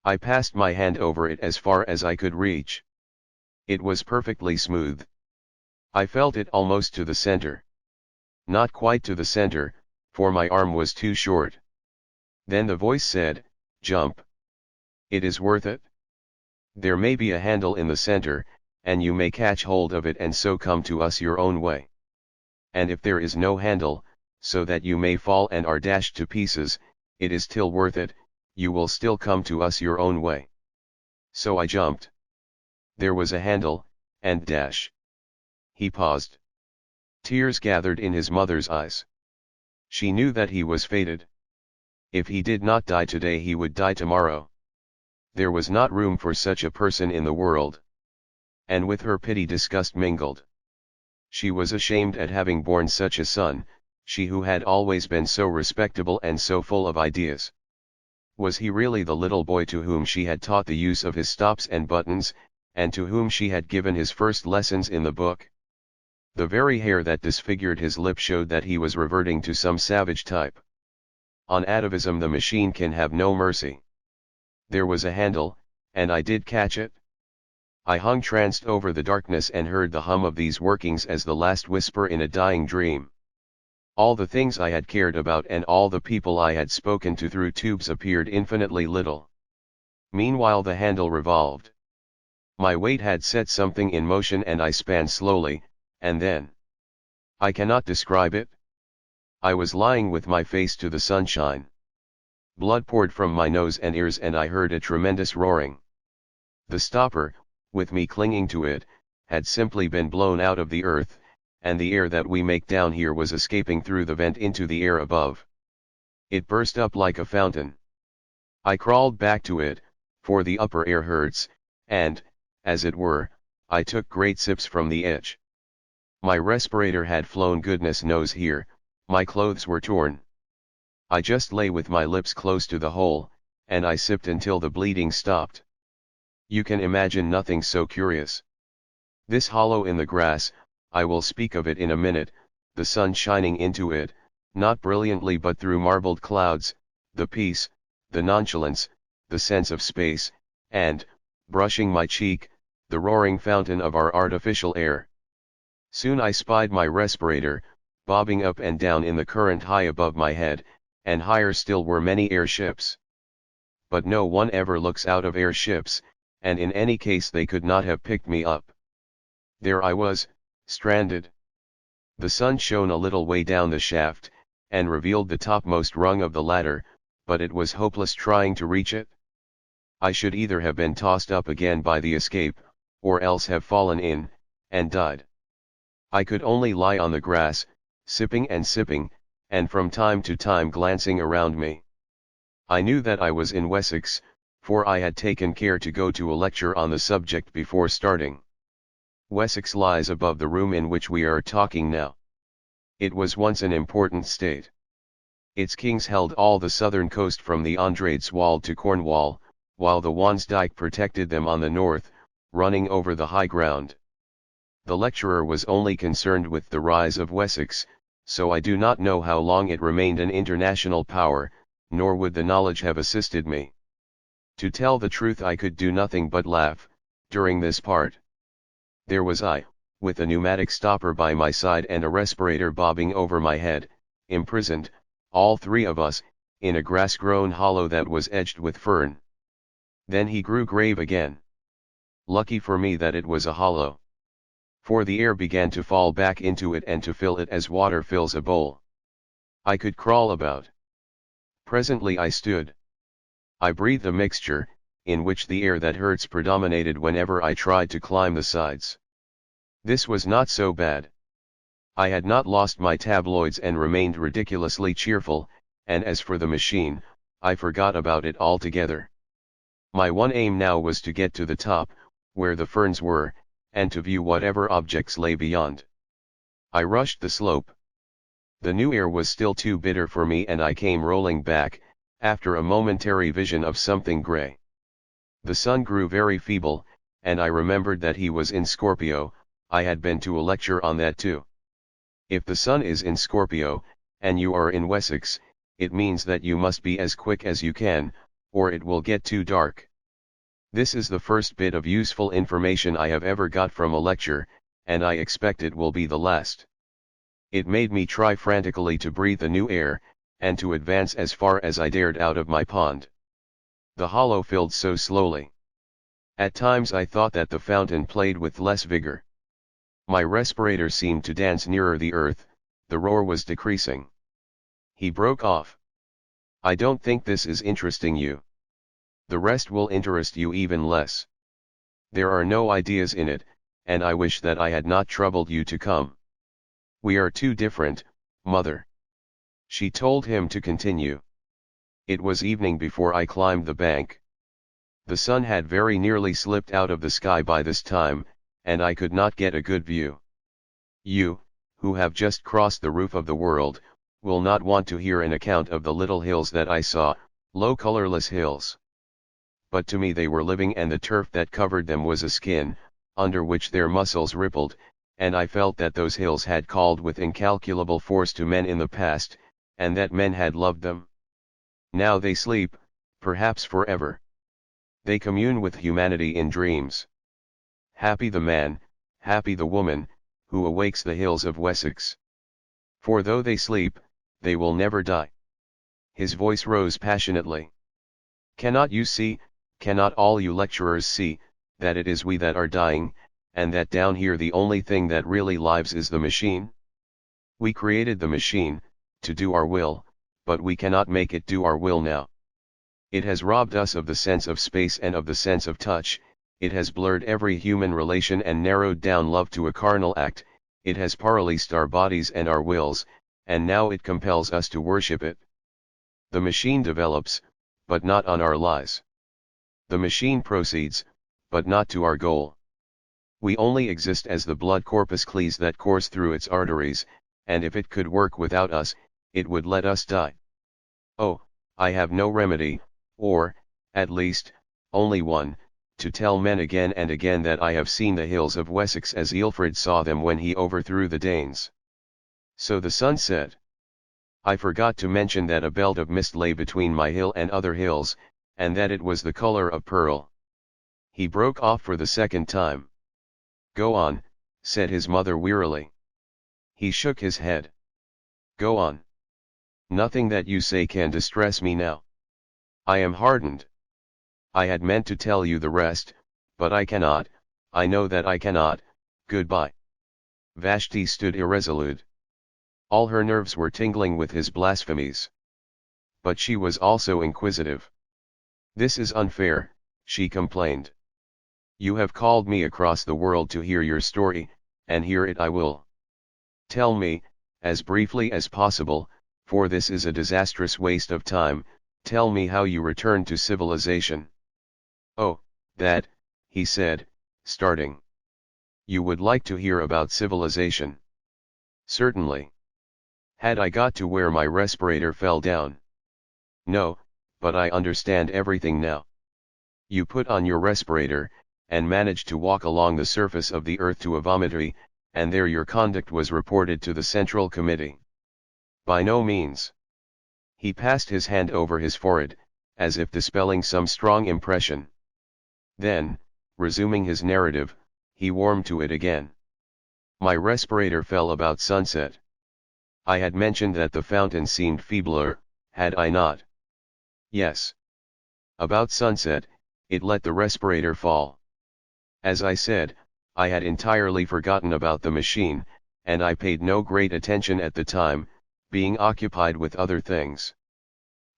I passed my hand over it as far as I could reach. It was perfectly smooth. I felt it almost to the center. Not quite to the center, for my arm was too short. Then the voice said, "Jump. It is worth it. There may be a handle in the center, and you may catch hold of it and so come to us your own way." and if there is no handle, so that you may fall and are dashed to pieces, it is still worth it, you will still come to us your own way. So I jumped. There was a handle, and dash. He paused. Tears gathered in his mother's eyes. She knew that he was fated. If he did not die today, he would die tomorrow. There was not room for such a person in the world. And with her pity disgust mingled. She was ashamed at having borne such a son, she who had always been so respectable and so full of ideas. Was he really the little boy to whom she had taught the use of his stops and buttons, and to whom she had given his first lessons in the book? The very hair that disfigured his lip showed that he was reverting to some savage type. On atavism the machine can have no mercy. There was a handle, and I did catch it. I hung tranced over the darkness and heard the hum of these workings as the last whisper in a dying dream. All the things I had cared about and all the people I had spoken to through tubes appeared infinitely little. Meanwhile the handle revolved. My weight had set something in motion and I span slowly, and then. I cannot describe it. I was lying with my face to the sunshine. Blood poured from my nose and ears and I heard a tremendous roaring. The stopper, with me clinging to it, had simply been blown out of the earth, and the air that we make down here was escaping through the vent into the air above. It burst up like a fountain. I crawled back to it, for the upper air hurts, and, as it were, I took great sips from the edge. My respirator had flown goodness knows here, my clothes were torn. I just lay with my lips close to the hole, and I sipped until the bleeding stopped. You can imagine nothing so curious. This hollow in the grass, I will speak of it in a minute, the sun shining into it, not brilliantly but through marbled clouds, the peace, the nonchalance, the sense of space, and, brushing my cheek, the roaring fountain of our artificial air. Soon I spied my respirator, bobbing up and down in the current high above my head, and higher still were many airships. But no one ever looks out of airships, and in any case they could not have picked me up. There I was, stranded. The sun shone a little way down the shaft, and revealed the topmost rung of the ladder, but it was hopeless trying to reach it. I should either have been tossed up again by the escape, or else have fallen in, and died. I could only lie on the grass, sipping and sipping, and from time to time glancing around me. I knew that I was in Wessex, for I had taken care to go to a lecture on the subject before starting. Wessex lies above the room in which we are talking now. It was once an important state. Its kings held all the southern coast from the Andrade-Swald to Cornwall, while the Wansdyke protected them on the north, running over the high ground. The lecturer was only concerned with the rise of Wessex, so I do not know how long it remained an international power, nor would the knowledge have assisted me. To tell the truth, I could do nothing but laugh, during this part. There was I, with a pneumatic stopper by my side and a respirator bobbing over my head, imprisoned, all three of us, in a grass-grown hollow that was edged with fern. Then he grew grave again. Lucky for me that it was a hollow. For the air began to fall back into it and to fill it as water fills a bowl. I could crawl about. Presently I stood. I breathed a mixture, in which the air that hurts predominated whenever I tried to climb the sides. This was not so bad. I had not lost my tabloids and remained ridiculously cheerful, and as for the machine, I forgot about it altogether. My one aim now was to get to the top, where the ferns were, and to view whatever objects lay beyond. I rushed the slope. The new air was still too bitter for me and I came rolling back, after a momentary vision of something grey. The sun grew very feeble, and I remembered that he was in Scorpio. I had been to a lecture on that too. If the sun is in Scorpio, and you are in Wessex, it means that you must be as quick as you can, or it will get too dark. This is the first bit of useful information I have ever got from a lecture, and I expect it will be the last. It made me try frantically to breathe the new air, and to advance as far as I dared out of my pond. The hollow filled so slowly. At times I thought that the fountain played with less vigor. My respirator seemed to dance nearer the earth, The roar was decreasing. He broke off. I don't think this is interesting you. The rest will interest you even less. There are no ideas in it, and I wish that I had not troubled you to come. We are too different, mother. She told him to continue. It was evening before I climbed the bank. The sun had very nearly slipped out of the sky by this time, and I could not get a good view. You, who have just crossed the roof of the world, will not want to hear an account of the little hills that I saw, low colorless hills. But to me they were living, and the turf that covered them was a skin, under which their muscles rippled, and I felt that those hills had called with incalculable force to men in the past, and that men had loved them. Now they sleep, perhaps forever. They commune with humanity in dreams. Happy the man, happy the woman, who awakes the hills of Wessex. For though they sleep, they will never die. His voice rose passionately. Cannot you see, cannot all you lecturers see, that it is we that are dying, and that down here the only thing that really lives is the machine? We created the machine, to do our will, but we cannot make it do our will now. It has robbed us of the sense of space and of the sense of touch, it has blurred every human relation and narrowed down love to a carnal act, it has paralyzed our bodies and our wills, and now it compels us to worship it. The machine develops, but not on our lies. The machine proceeds, but not to our goal. We only exist as the blood corpuscles that course through its arteries, and if it could work without us, it would let us die. Oh, I have no remedy, or, at least, only one, to tell men again and again that I have seen the hills of Wessex as Ealfrid saw them when he overthrew the Danes. So the sun set. I forgot to mention that a belt of mist lay between my hill and other hills, and that it was the color of pearl. He broke off for the second time. Go on, said his mother wearily. He shook his head. Go on. Nothing that you say can distress me now. I am hardened. I had meant to tell you the rest, but I cannot, I know that I cannot. Goodbye. Vashti stood irresolute. All her nerves were tingling with his blasphemies. But she was also inquisitive. This is unfair, she complained. You have called me across the world to hear your story, and hear it I will. Tell me, as briefly as possible, for this is a disastrous waste of time, tell me how you returned to civilization. Oh, that, he said, starting. You would like to hear about civilization? Certainly. Had I got to where my respirator fell down? No, but I understand everything now. You put on your respirator, and managed to walk along the surface of the earth to a vomitory, and there your conduct was reported to the Central Committee. By no means. He passed his hand over his forehead, as if dispelling some strong impression. Then, resuming his narrative, he warmed to it again. My respirator fell about sunset. I had mentioned that the fountain seemed feebler, had I not? Yes. About sunset, it let the respirator fall. As I said, I had entirely forgotten about the machine, and I paid no great attention at the time, being occupied with other things.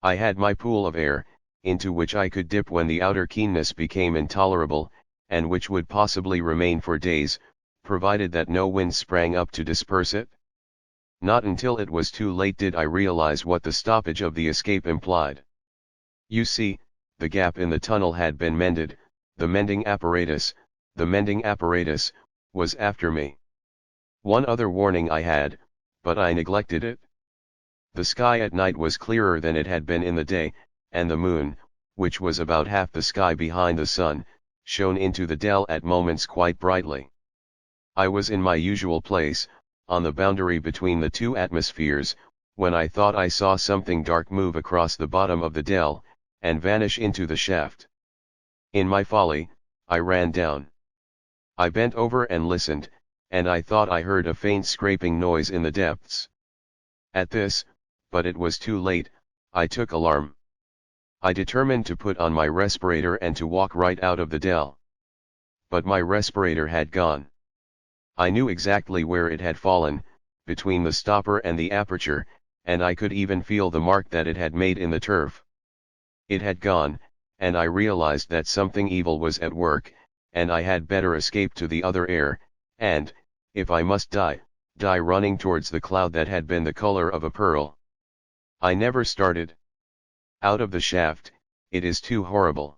I had my pool of air, into which I could dip when the outer keenness became intolerable, and which would possibly remain for days, provided that no wind sprang up to disperse it. Not until it was too late did I realize what the stoppage of the escape implied. You see, the gap in the tunnel had been mended, the mending apparatus, was after me. One other warning I had, but I neglected it. The sky at night was clearer than it had been in the day, and the moon, which was about half the sky behind the sun, shone into the dell at moments quite brightly. I was in my usual place, on the boundary between the two atmospheres, when I thought I saw something dark move across the bottom of the dell, and vanish into the shaft. In my folly, I ran down. I bent over and listened, and I thought I heard a faint scraping noise in the depths. At this, but it was too late, I took alarm. I determined to put on my respirator and to walk right out of the dell. But my respirator had gone. I knew exactly where it had fallen, between the stopper and the aperture, and I could even feel the mark that it had made in the turf. It had gone, and I realized that something evil was at work, and I had better escape to the other air, and, if I must die, die running towards the cloud that had been the color of a pearl. I never started out of the shaft, it is too horrible.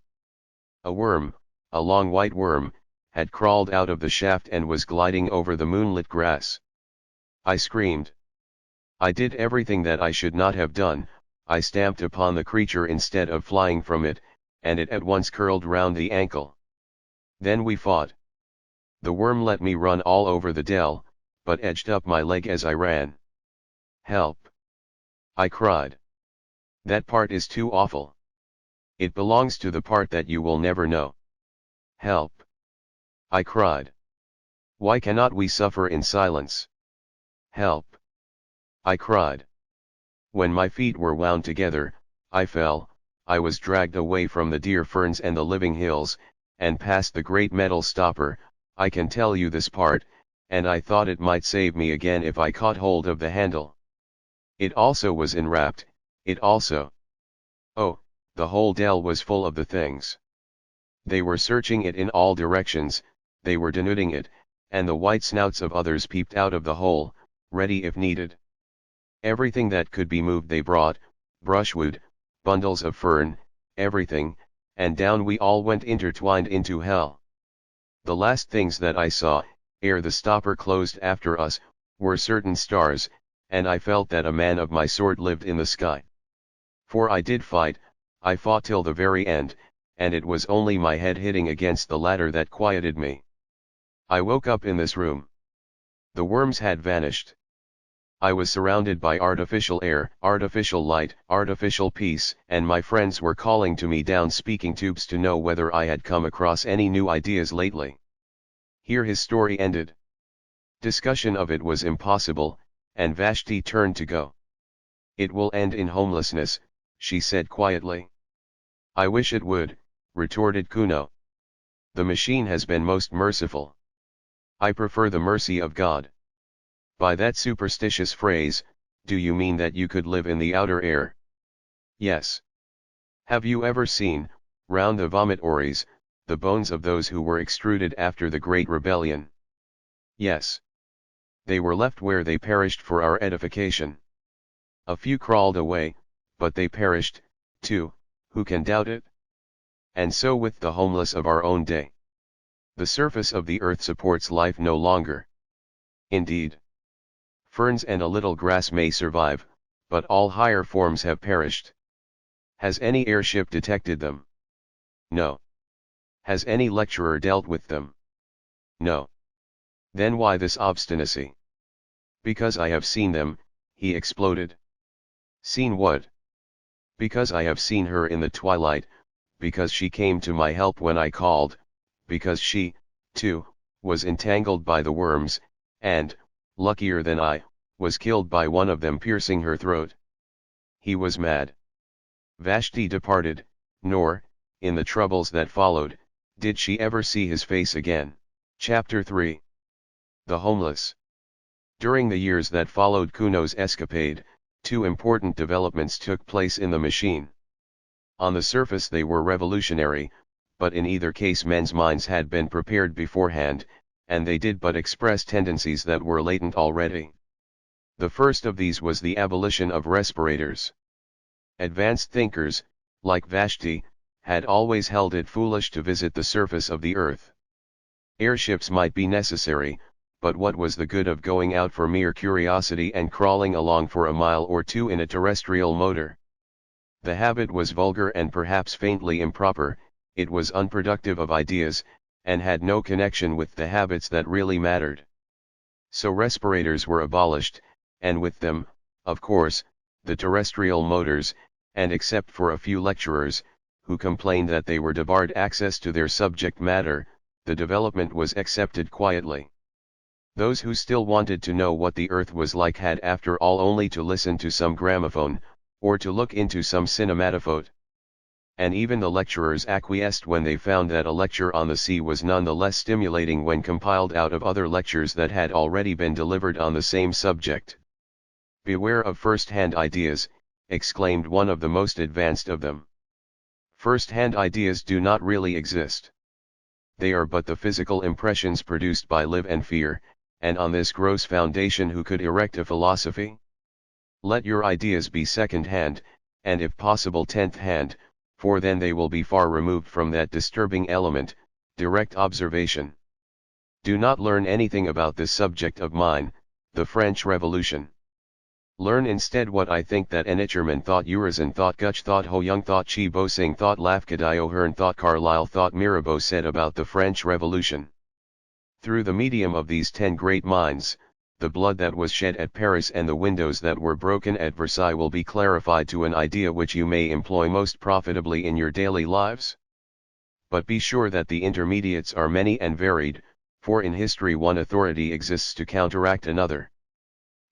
A worm, a long white worm, had crawled out of the shaft and was gliding over the moonlit grass. I screamed. I did everything that I should not have done. I stamped upon the creature instead of flying from it, and it at once curled round the ankle. Then we fought. The worm let me run all over the dell, but edged up my leg as I ran. Help! I cried. That part is too awful. It belongs to the part that you will never know. Help! I cried. Why cannot we suffer in silence? Help! I cried. When my feet were wound together, I fell. I was dragged away from the dear ferns and the living hills, and past the great metal stopper. I can tell you this part, and I thought it might save me again if I caught hold of the handle. It also was enwrapped, it also. Oh, the whole dell was full of the things. They were searching it in all directions, they were denuding it, and the white snouts of others peeped out of the hole, ready if needed. Everything that could be moved they brought, brushwood, bundles of fern, everything, and down we all went intertwined into hell. The last things that I saw, ere the stopper closed after us, were certain stars, and I felt that a man of my sort lived in the sky. For I did fight, I fought till the very end, and it was only my head hitting against the ladder that quieted me. I woke up in this room. The worms had vanished. I was surrounded by artificial air, artificial light, artificial peace, and my friends were calling to me down speaking tubes to know whether I had come across any new ideas lately. Here his story ended. Discussion of it was impossible, and Vashti turned to go. It will end in homelessness, she said quietly. I wish it would, retorted Kuno. The machine has been most merciful. I prefer the mercy of God. By that superstitious phrase, do you mean that you could live in the outer air? Yes. Have you ever seen, round the vomitories, the bones of those who were extruded after the Great Rebellion? Yes. They were left where they perished for our edification. A few crawled away, but they perished, too, who can doubt it? And so with the homeless of our own day. The surface of the earth supports life no longer. Indeed. Ferns and a little grass may survive, but all higher forms have perished. Has any airship detected them? No. Has any lecturer dealt with them? No. Then why this obstinacy? Because I have seen them, he exploded. Seen what? Because I have seen her in the twilight, because she came to my help when I called, because she, too, was entangled by the worms, and, luckier than I, was killed by one of them piercing her throat. He was mad. Vashti departed, nor, in the troubles that followed, did she ever see his face again. Chapter 3. The Homeless. During the years that followed Kuno's escapade, two important developments took place in the machine. On the surface they were revolutionary, but in either case men's minds had been prepared beforehand, and they did but express tendencies that were latent already. The first of these was the abolition of respirators. Advanced thinkers, like Vashti, had always held it foolish to visit the surface of the earth. Airships might be necessary, but what was the good of going out for mere curiosity and crawling along for a mile or two in a terrestrial motor? The habit was vulgar and perhaps faintly improper, it was unproductive of ideas, and had no connection with the habits that really mattered. So respirators were abolished, and with them, of course, the terrestrial motors, and except for a few lecturers, who complained that they were debarred access to their subject matter, the development was accepted quietly. Those who still wanted to know what the earth was like had after all only to listen to some gramophone, or to look into some cinematophote. And even the lecturers acquiesced when they found that a lecture on the sea was none the less stimulating when compiled out of other lectures that had already been delivered on the same subject. "Beware of first-hand ideas," exclaimed one of the most advanced of them. "First-hand ideas do not really exist. They are but the physical impressions produced by live and fear, and on this gross foundation who could erect a philosophy? Let your ideas be second-hand, and if possible tenth-hand, for then they will be far removed from that disturbing element, direct observation. Do not learn anything about this subject of mine, the French Revolution. Learn instead what I think that Enicherman thought, Urizen thought, Gutch thought, Ho Young thought, Chi Bo-sing thought, Lafcadio Hearn thought, Carlyle thought, Mirabeau said about the French Revolution. Through the medium of these 10 great minds, the blood that was shed at Paris and the windows that were broken at Versailles will be clarified to an idea which you may employ most profitably in your daily lives. But be sure that the intermediates are many and varied, for in history one authority exists to counteract another.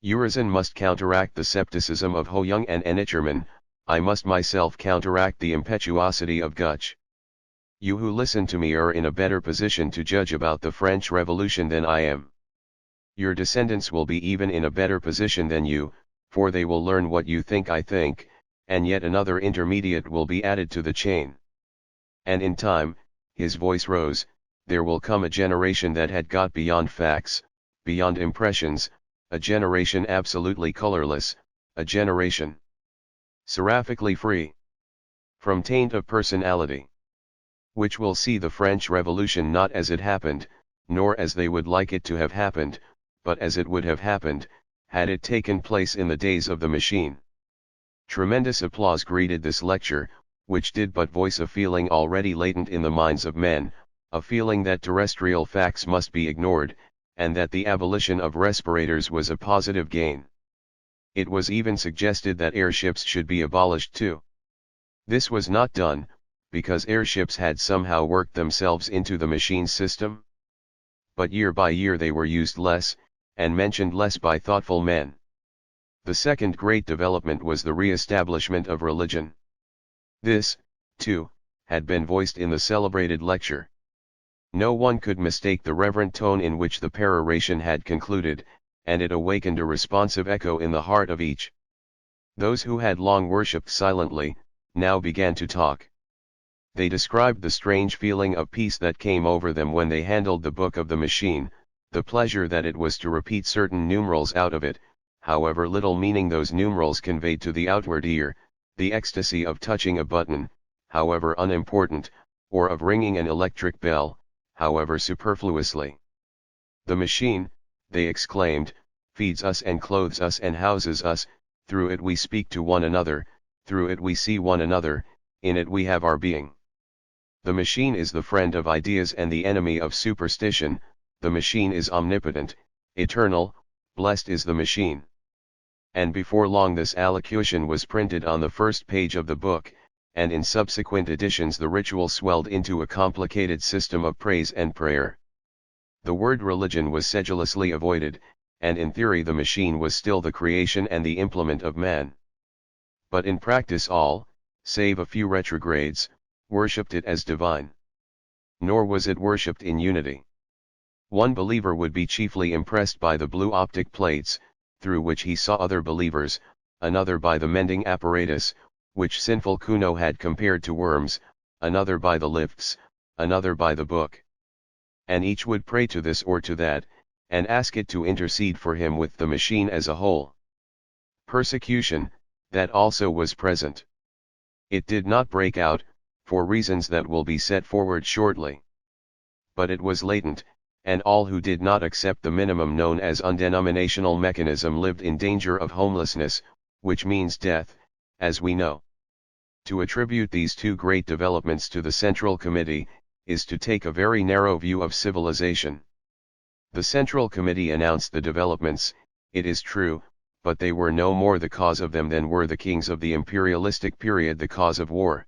Urizen must counteract the scepticism of Ho Young and Enicherman, I must myself counteract the impetuosity of Gutch. You who listen to me are in a better position to judge about the French Revolution than I am. Your descendants will be even in a better position than you, for they will learn what you think I think, and yet another intermediate will be added to the chain. And in time, his voice rose, there will come a generation that had got beyond facts, beyond impressions, a generation absolutely colorless, a generation seraphically free from taint of personality, which will see the French Revolution not as it happened, nor as they would like it to have happened, but as it would have happened, had it taken place in the days of the machine. Tremendous applause greeted this lecture, which did but voice a feeling already latent in the minds of men, a feeling that terrestrial facts must be ignored, and that the abolition of respirators was a positive gain. It was even suggested that airships should be abolished too. This was not done, because airships had somehow worked themselves into the machine system. But year by year they were used less, and mentioned less by thoughtful men. The second great development was the re-establishment of religion. This, too, had been voiced in the celebrated lecture. No one could mistake the reverent tone in which the peroration had concluded, and it awakened a responsive echo in the heart of each. Those who had long worshipped silently, now began to talk. They described the strange feeling of peace that came over them when they handled the book of the machine, the pleasure that it was to repeat certain numerals out of it, however little meaning those numerals conveyed to the outward ear, the ecstasy of touching a button, however unimportant, or of ringing an electric bell, however superfluously. The machine, they exclaimed, feeds us and clothes us and houses us, through it we speak to one another, through it we see one another, in it we have our being. The machine is the friend of ideas and the enemy of superstition, the machine is omnipotent, eternal, blessed is the machine. And before long this allocution was printed on the first page of the book, and in subsequent editions the ritual swelled into a complicated system of praise and prayer. The word religion was sedulously avoided, and in theory the machine was still the creation and the implement of man. But in practice all, save a few retrogrades, worshipped it as divine. Nor was it worshipped in unity. One believer would be chiefly impressed by the blue optic plates, through which he saw other believers, another by the mending apparatus, which sinful Kuno had compared to worms, another by the lifts, another by the book. And each would pray to this or to that, and ask it to intercede for him with the machine as a whole. Persecution, that also was present. It did not break out, for reasons that will be set forward shortly. But it was latent, and all who did not accept the minimum known as undenominational mechanism lived in danger of homelessness, which means death, as we know. To attribute these two great developments to the Central Committee, is to take a very narrow view of civilization. The Central Committee announced the developments, it is true, but they were no more the cause of them than were the kings of the imperialistic period the cause of war.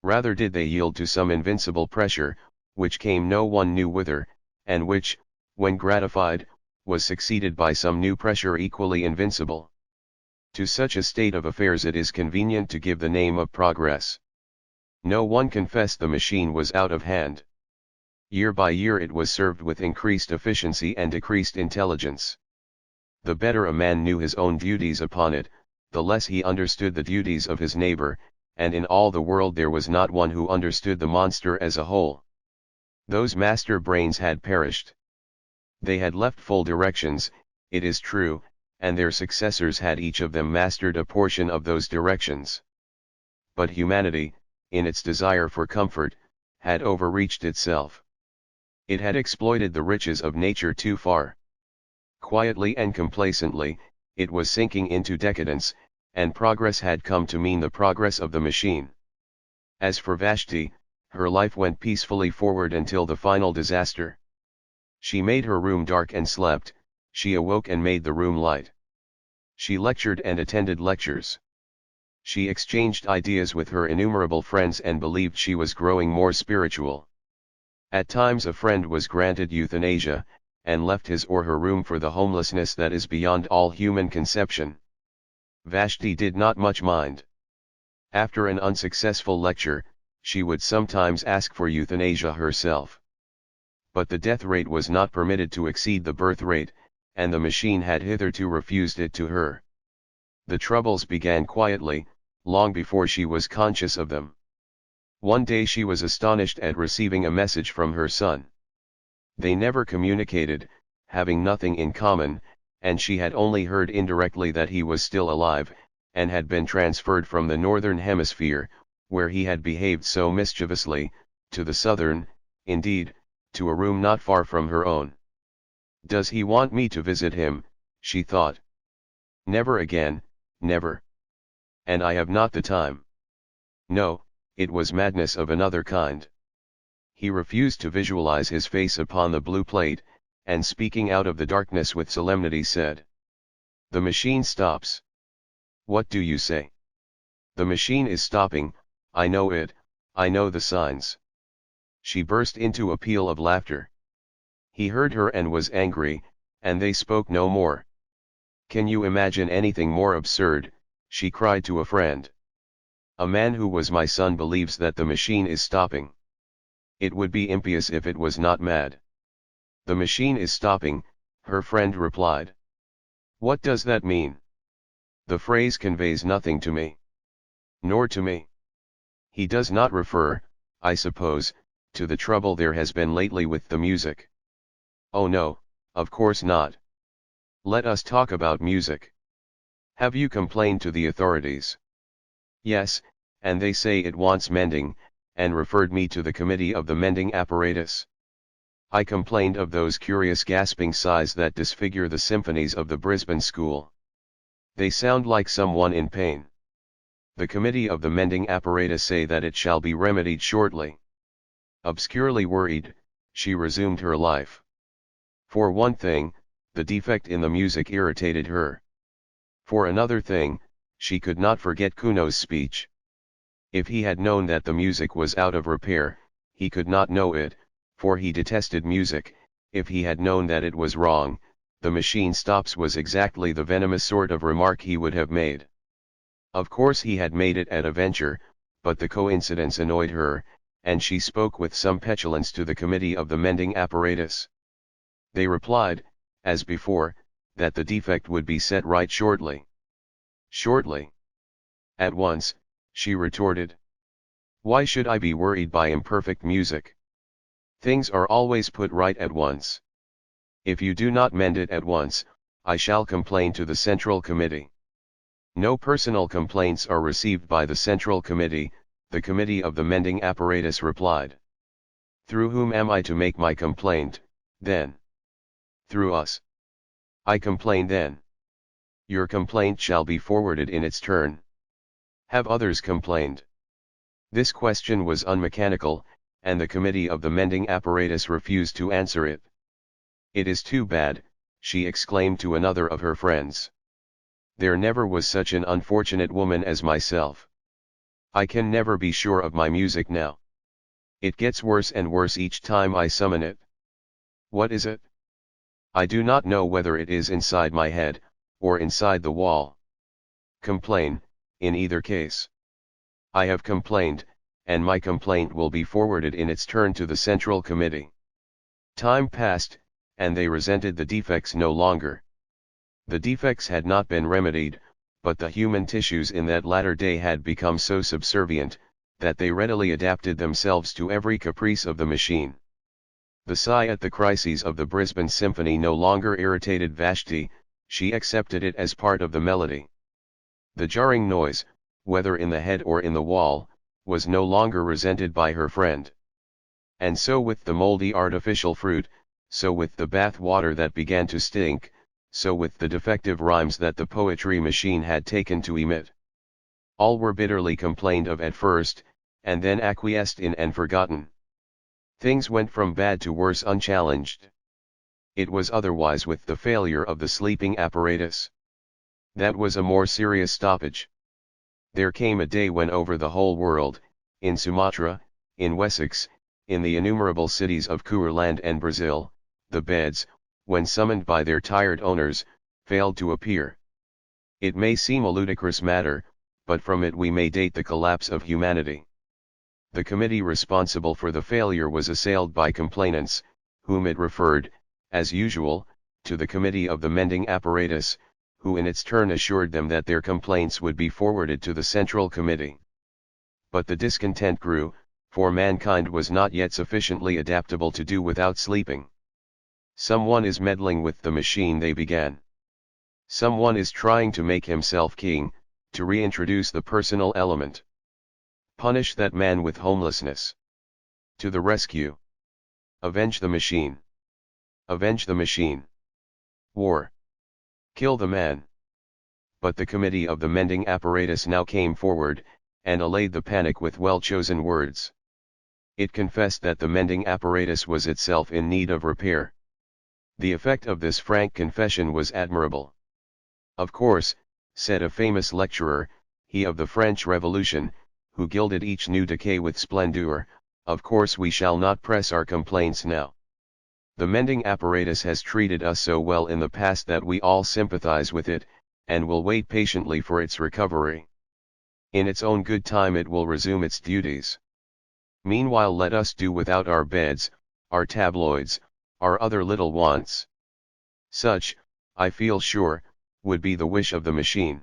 Rather did they yield to some invincible pressure, which came no one knew whither, and which, when gratified, was succeeded by some new pressure equally invincible. To such a state of affairs it is convenient to give the name of progress. No one confessed the machine was out of hand. Year by year it was served with increased efficiency and decreased intelligence. The better a man knew his own duties upon it, the less he understood the duties of his neighbor, and in all the world there was not one who understood the monster as a whole. Those master brains had perished. They had left full directions, it is true, and their successors had each of them mastered a portion of those directions. But humanity, in its desire for comfort, had overreached itself. It had exploited the riches of nature too far. Quietly and complacently, it was sinking into decadence, and progress had come to mean the progress of the machine. As for Vashti, her life went peacefully forward until the final disaster. She made her room dark and slept, she awoke and made the room light. She lectured and attended lectures. She exchanged ideas with her innumerable friends and believed she was growing more spiritual. At times a friend was granted euthanasia, and left his or her room for the homelessness that is beyond all human conception. Vashti did not much mind. After an unsuccessful lecture, she would sometimes ask for euthanasia herself. But the death rate was not permitted to exceed the birth rate, and the machine had hitherto refused it to her. The troubles began quietly, long before she was conscious of them. One day she was astonished at receiving a message from her son. They never communicated, having nothing in common, and she had only heard indirectly that he was still alive, and had been transferred from the northern hemisphere, where he had behaved so mischievously, to the southern, indeed, to a room not far from her own. Does he want me to visit him, she thought. Never again, never. And I have not the time. No, it was madness of another kind. He refused to visualize his face upon the blue plate, and speaking out of the darkness with solemnity said, "The machine stops." "What do you say?" "The machine is stopping, I know it, I know the signs." She burst into a peal of laughter. He heard her and was angry, and they spoke no more. "Can you imagine anything more absurd?" she cried to a friend. "A man who was my son believes that the machine is stopping. It would be impious if it was not mad." "The machine is stopping," her friend replied. "What does that mean?" "The phrase conveys nothing to me." "Nor to me." "He does not refer, I suppose, to the trouble there has been lately with the music?" "Oh no, of course not. Let us talk about music. Have you complained to the authorities?" "Yes, and they say it wants mending, and referred me to the committee of the mending apparatus. I complained of those curious gasping sighs that disfigure the symphonies of the Brisbane school. They sound like someone in pain. The committee of the mending apparatus say that it shall be remedied shortly." Obscurely worried, she resumed her life. For one thing, the defect in the music irritated her. For another thing, she could not forget Kuno's speech. If he had known that the music was out of repair, he could not know it, for he detested music. If he had known that it was wrong, the machine stops was exactly the venomous sort of remark he would have made. Of course he had made it at a venture, but the coincidence annoyed her, and she spoke with some petulance to the committee of the mending apparatus. They replied, as before, that the defect would be set right shortly. "Shortly?" "At once," she retorted. "Why should I be worried by imperfect music? Things are always put right at once. If you do not mend it at once, I shall complain to the Central Committee." "No personal complaints are received by the Central Committee," the committee of the mending apparatus replied. "Through whom am I to make my complaint, then?" "Through us." "I complain then." "Your complaint shall be forwarded in its turn." "Have others complained?" This question was unmechanical, and the committee of the mending apparatus refused to answer it. "It is too bad," she exclaimed to another of her friends. "There never was such an unfortunate woman as myself. I can never be sure of my music now. It gets worse and worse each time I summon it. What is it? I do not know whether it is inside my head, or inside the wall. Complain, in either case. I have complained, and my complaint will be forwarded in its turn to the Central Committee. Time passed, and they resented the defects no longer. The defects had not been remedied, but the human tissues in that latter day had become so subservient, that they readily adapted themselves to every caprice of the machine. The sigh at the crises of the Brisbane Symphony no longer irritated Vashti, she accepted it as part of the melody. The jarring noise, whether in the head or in the wall, was no longer resented by her friend. And so with the moldy artificial fruit, so with the bath water that began to stink, so with the defective rhymes that the poetry machine had taken to emit. All were bitterly complained of at first, and then acquiesced in and forgotten. Things went from bad to worse unchallenged. It was otherwise with the failure of the sleeping apparatus. That was a more serious stoppage. There came a day when over the whole world, in Sumatra, in Wessex, in the innumerable cities of Courland and Brazil, the beds, when summoned by their tired owners, failed to appear. It may seem a ludicrous matter, but from it we may date the collapse of humanity. The committee responsible for the failure was assailed by complainants, whom it referred, as usual, to the Committee of the Mending Apparatus, who in its turn assured them that their complaints would be forwarded to the Central Committee. But the discontent grew, for mankind was not yet sufficiently adaptable to do without sleeping. Someone is meddling with the machine, they began. Someone is trying to make himself king, to reintroduce the personal element. Punish that man with homelessness. To the rescue. Avenge the machine. Avenge the machine. War. Kill the man. But the Committee of the Mending Apparatus now came forward, and allayed the panic with well-chosen words. It confessed that the mending apparatus was itself in need of repair. The effect of this frank confession was admirable. Of course, said a famous lecturer, he of the French Revolution, who gilded each new decay with splendor, of course we shall not press our complaints now. The mending apparatus has treated us so well in the past that we all sympathize with it, and will wait patiently for its recovery. In its own good time it will resume its duties. Meanwhile let us do without our beds, our tabloids, our other little wants. Such, I feel sure, would be the wish of the machine.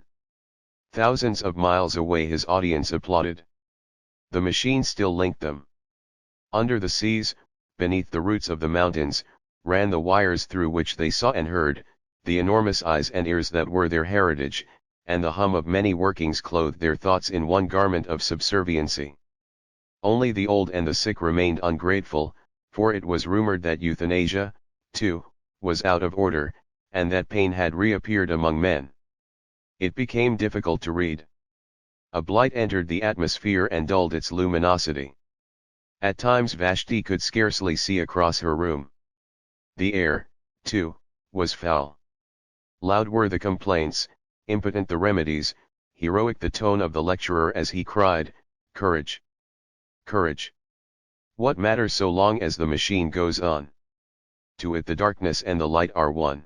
Thousands of miles away his audience applauded. The machine still linked them. Under the seas, beneath the roots of the mountains, ran the wires through which they saw and heard, the enormous eyes and ears that were their heritage, and the hum of many workings clothed their thoughts in one garment of subserviency. Only the old and the sick remained ungrateful, for it was rumored that euthanasia, too, was out of order, and that pain had reappeared among men. It became difficult to read. A blight entered the atmosphere and dulled its luminosity. At times Vashti could scarcely see across her room. The air, too, was foul. Loud were the complaints, impotent the remedies, heroic the tone of the lecturer as he cried, "Courage! Courage! What matter so long as the machine goes on? To it the darkness and the light are one."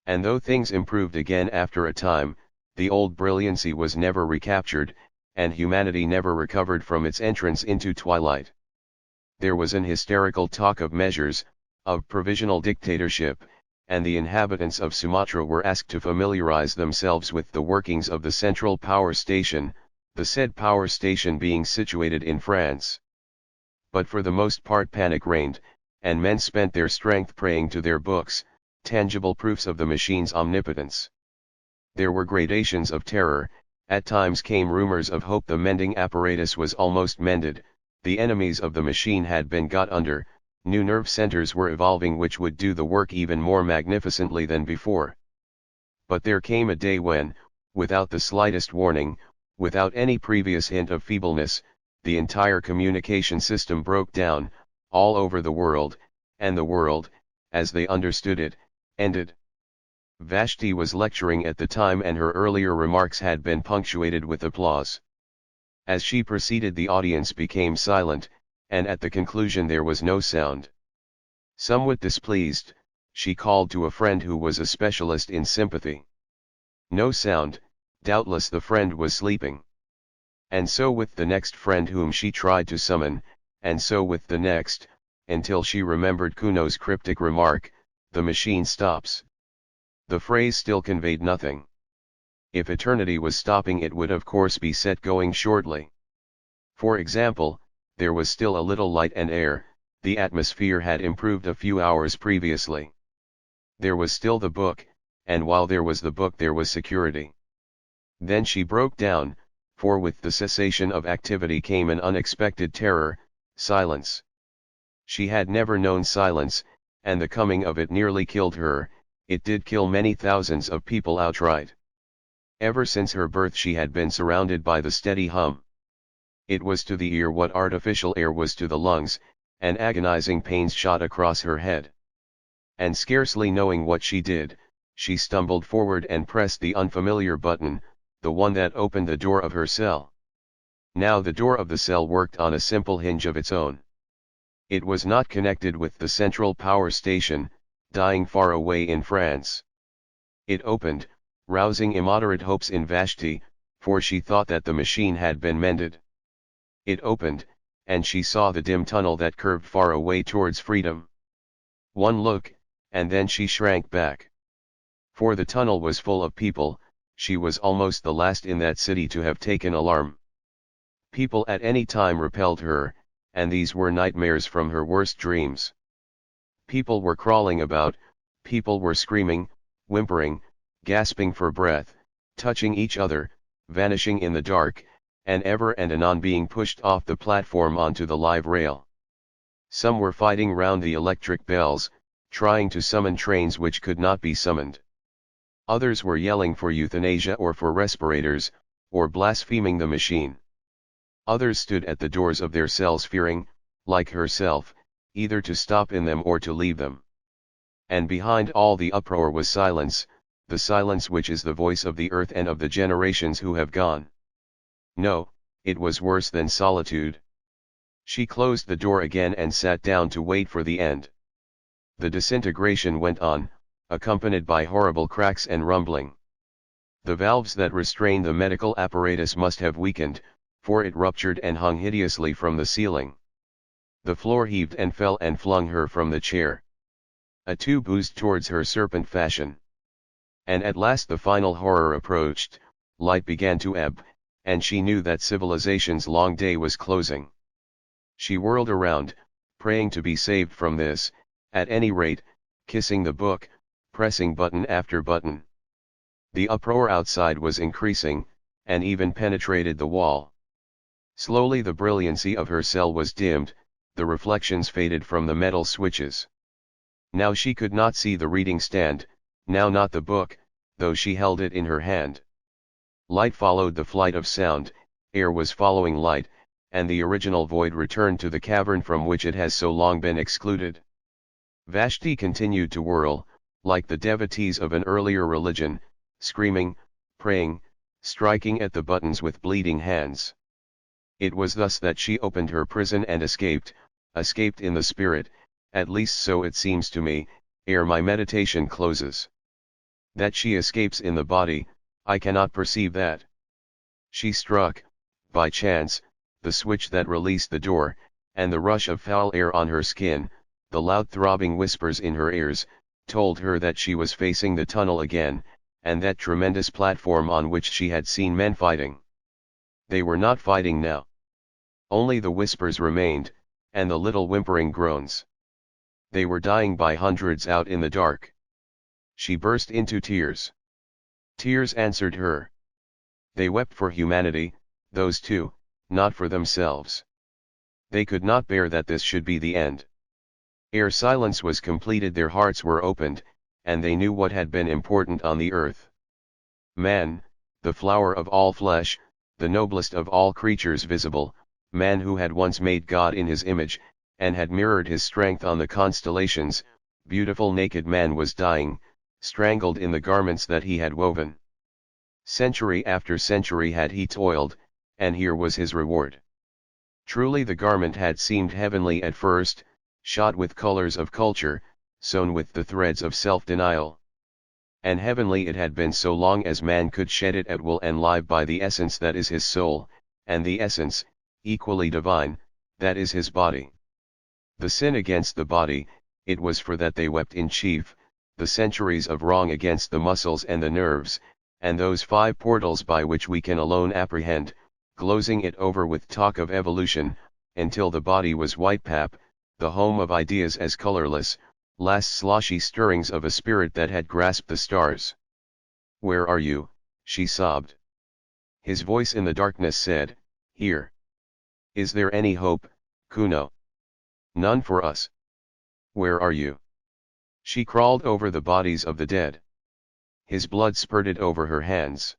And though things improved again after a time, the old brilliancy was never recaptured, and humanity never recovered from its entrance into twilight. There was an hysterical talk of measures, of provisional dictatorship, and the inhabitants of Sumatra were asked to familiarize themselves with the workings of the central power station, the said power station being situated in France. But for the most part panic reigned, and men spent their strength praying to their books, tangible proofs of the machine's omnipotence. There were gradations of terror, at times came rumors of hope. The mending apparatus was almost mended, the enemies of the machine had been got under, new nerve centers were evolving which would do the work even more magnificently than before. But there came a day when, without the slightest warning, without any previous hint of feebleness, the entire communication system broke down, all over the world, and the world, as they understood it, ended. Vashti was lecturing at the time and her earlier remarks had been punctuated with applause. As she proceeded the audience became silent, and at the conclusion there was no sound. Somewhat displeased, she called to a friend who was a specialist in sympathy. No sound, doubtless the friend was sleeping. And so with the next friend whom she tried to summon, and so with the next, until she remembered Kuno's cryptic remark, "The machine stops." The phrase still conveyed nothing. If eternity was stopping, it would of course be set going shortly. For example, there was still a little light and air, the atmosphere had improved a few hours previously. There was still the book, and while there was the book there was security. Then she broke down, for with the cessation of activity came an unexpected terror, silence. She had never known silence, and the coming of it nearly killed her. It did kill many thousands of people outright. Ever since her birth she had been surrounded by the steady hum. It was to the ear what artificial air was to the lungs, and agonizing pains shot across her head. And scarcely knowing what she did, she stumbled forward and pressed the unfamiliar button, the one that opened the door of her cell. Now the door of the cell worked on a simple hinge of its own. It was not connected with the central power station, dying far away in France. It opened, rousing immoderate hopes in Vashti, for she thought that the machine had been mended. It opened, and she saw the dim tunnel that curved far away towards freedom. One look, and then she shrank back. For the tunnel was full of people, she was almost the last in that city to have taken alarm. People at any time repelled her, and these were nightmares from her worst dreams. People were crawling about, people were screaming, whimpering, gasping for breath, touching each other, vanishing in the dark, and ever and anon being pushed off the platform onto the live rail. Some were fighting round the electric bells, trying to summon trains which could not be summoned. Others were yelling for euthanasia or for respirators, or blaspheming the machine. Others stood at the doors of their cells fearing, like herself, either to stop in them or to leave them. And behind all the uproar was silence, the silence which is the voice of the earth and of the generations who have gone. No, it was worse than solitude. She closed the door again and sat down to wait for the end. The disintegration went on, accompanied by horrible cracks and rumbling. The valves that restrained the medical apparatus must have weakened, for it ruptured and hung hideously from the ceiling. The floor heaved and fell and flung her from the chair. A tube oozed towards her serpent fashion. And at last the final horror approached, light began to ebb, and she knew that civilization's long day was closing. She whirled around, praying to be saved from this, at any rate, kissing the book, pressing button after button. The uproar outside was increasing, and even penetrated the wall. Slowly the brilliancy of her cell was dimmed, the reflections faded from the metal switches. Now she could not see the reading stand, now not the book, though she held it in her hand. Light followed the flight of sound, air was following light, and the original void returned to the cavern from which it has so long been excluded. Vashti continued to whirl, like the devotees of an earlier religion, screaming, praying, striking at the buttons with bleeding hands. It was thus that she opened her prison and escaped in the spirit, at least so it seems to me, ere my meditation closes. That she escapes in the body, I cannot perceive that. She struck, by chance, the switch that released the door, and the rush of foul air on her skin, the loud throbbing whispers in her ears, told her that she was facing the tunnel again, and that tremendous platform on which she had seen men fighting. They were not fighting now. Only the whispers remained, and the little whimpering groans. They were dying by hundreds out in the dark. She burst into tears. Tears answered her. They wept for humanity, those two, not for themselves. They could not bear that this should be the end. Ere silence was completed their hearts were opened, and they knew what had been important on the earth. Man, the flower of all flesh, the noblest of all creatures visible, man who had once made God in his image, and had mirrored his strength on the constellations, beautiful naked man was dying, strangled in the garments that he had woven. Century after century had he toiled, and here was his reward. Truly the garment had seemed heavenly at first, shot with colors of culture, sewn with the threads of self-denial. And heavenly it had been so long as man could shed it at will and live by the essence that is his soul, and the essence, equally divine, that is his body. The sin against the body, it was for that they wept in chief, the centuries of wrong against the muscles and the nerves, and those 5 portals by which we can alone apprehend, glozing it over with talk of evolution, until the body was white pap, the home of ideas as colorless, last sloshy stirrings of a spirit that had grasped the stars. "Where are you?" she sobbed. His voice in the darkness said, "Here." "Is there any hope, Kuno?" "None for us." "Where are you?" She crawled over the bodies of the dead. His blood spurted over her hands.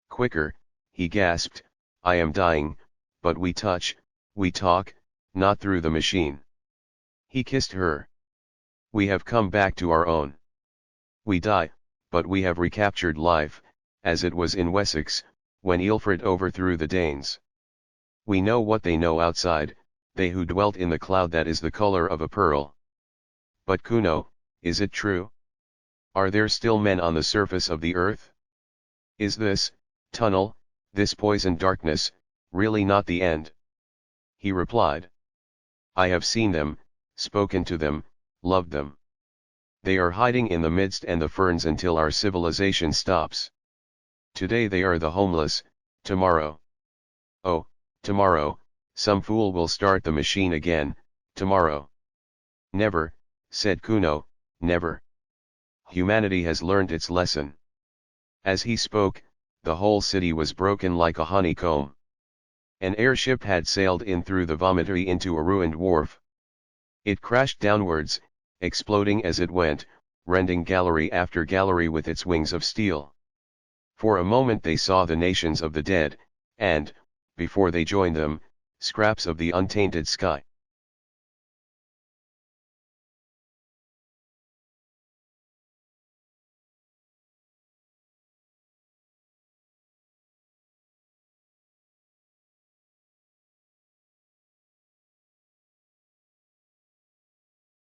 "Quicker," he gasped, "I am dying, but we touch, we talk, not through the machine." He kissed her. "We have come back to our own. We die, but we have recaptured life, as it was in Wessex, when Ealfred overthrew the Danes. We know what they know outside, they who dwelt in the cloud that is the color of a pearl. But Kuno, is it true? Are there still men on the surface of the earth? Is this tunnel, this poisoned darkness, really not the end?" He replied. "I have seen them, spoken to them, loved them. They are hiding in the midst and the ferns until our civilization stops. Today they are the homeless, tomorrow. Oh, tomorrow, some fool will start the machine again, tomorrow." "Never," said Kuno, "never. Humanity has learned its lesson." As he spoke, the whole city was broken like a honeycomb. An airship had sailed in through the vomitory into a ruined wharf. It crashed downwards, exploding as it went, rending gallery after gallery with its wings of steel. For a moment they saw the nations of the dead, and, before they joined them, scraps of the untainted sky.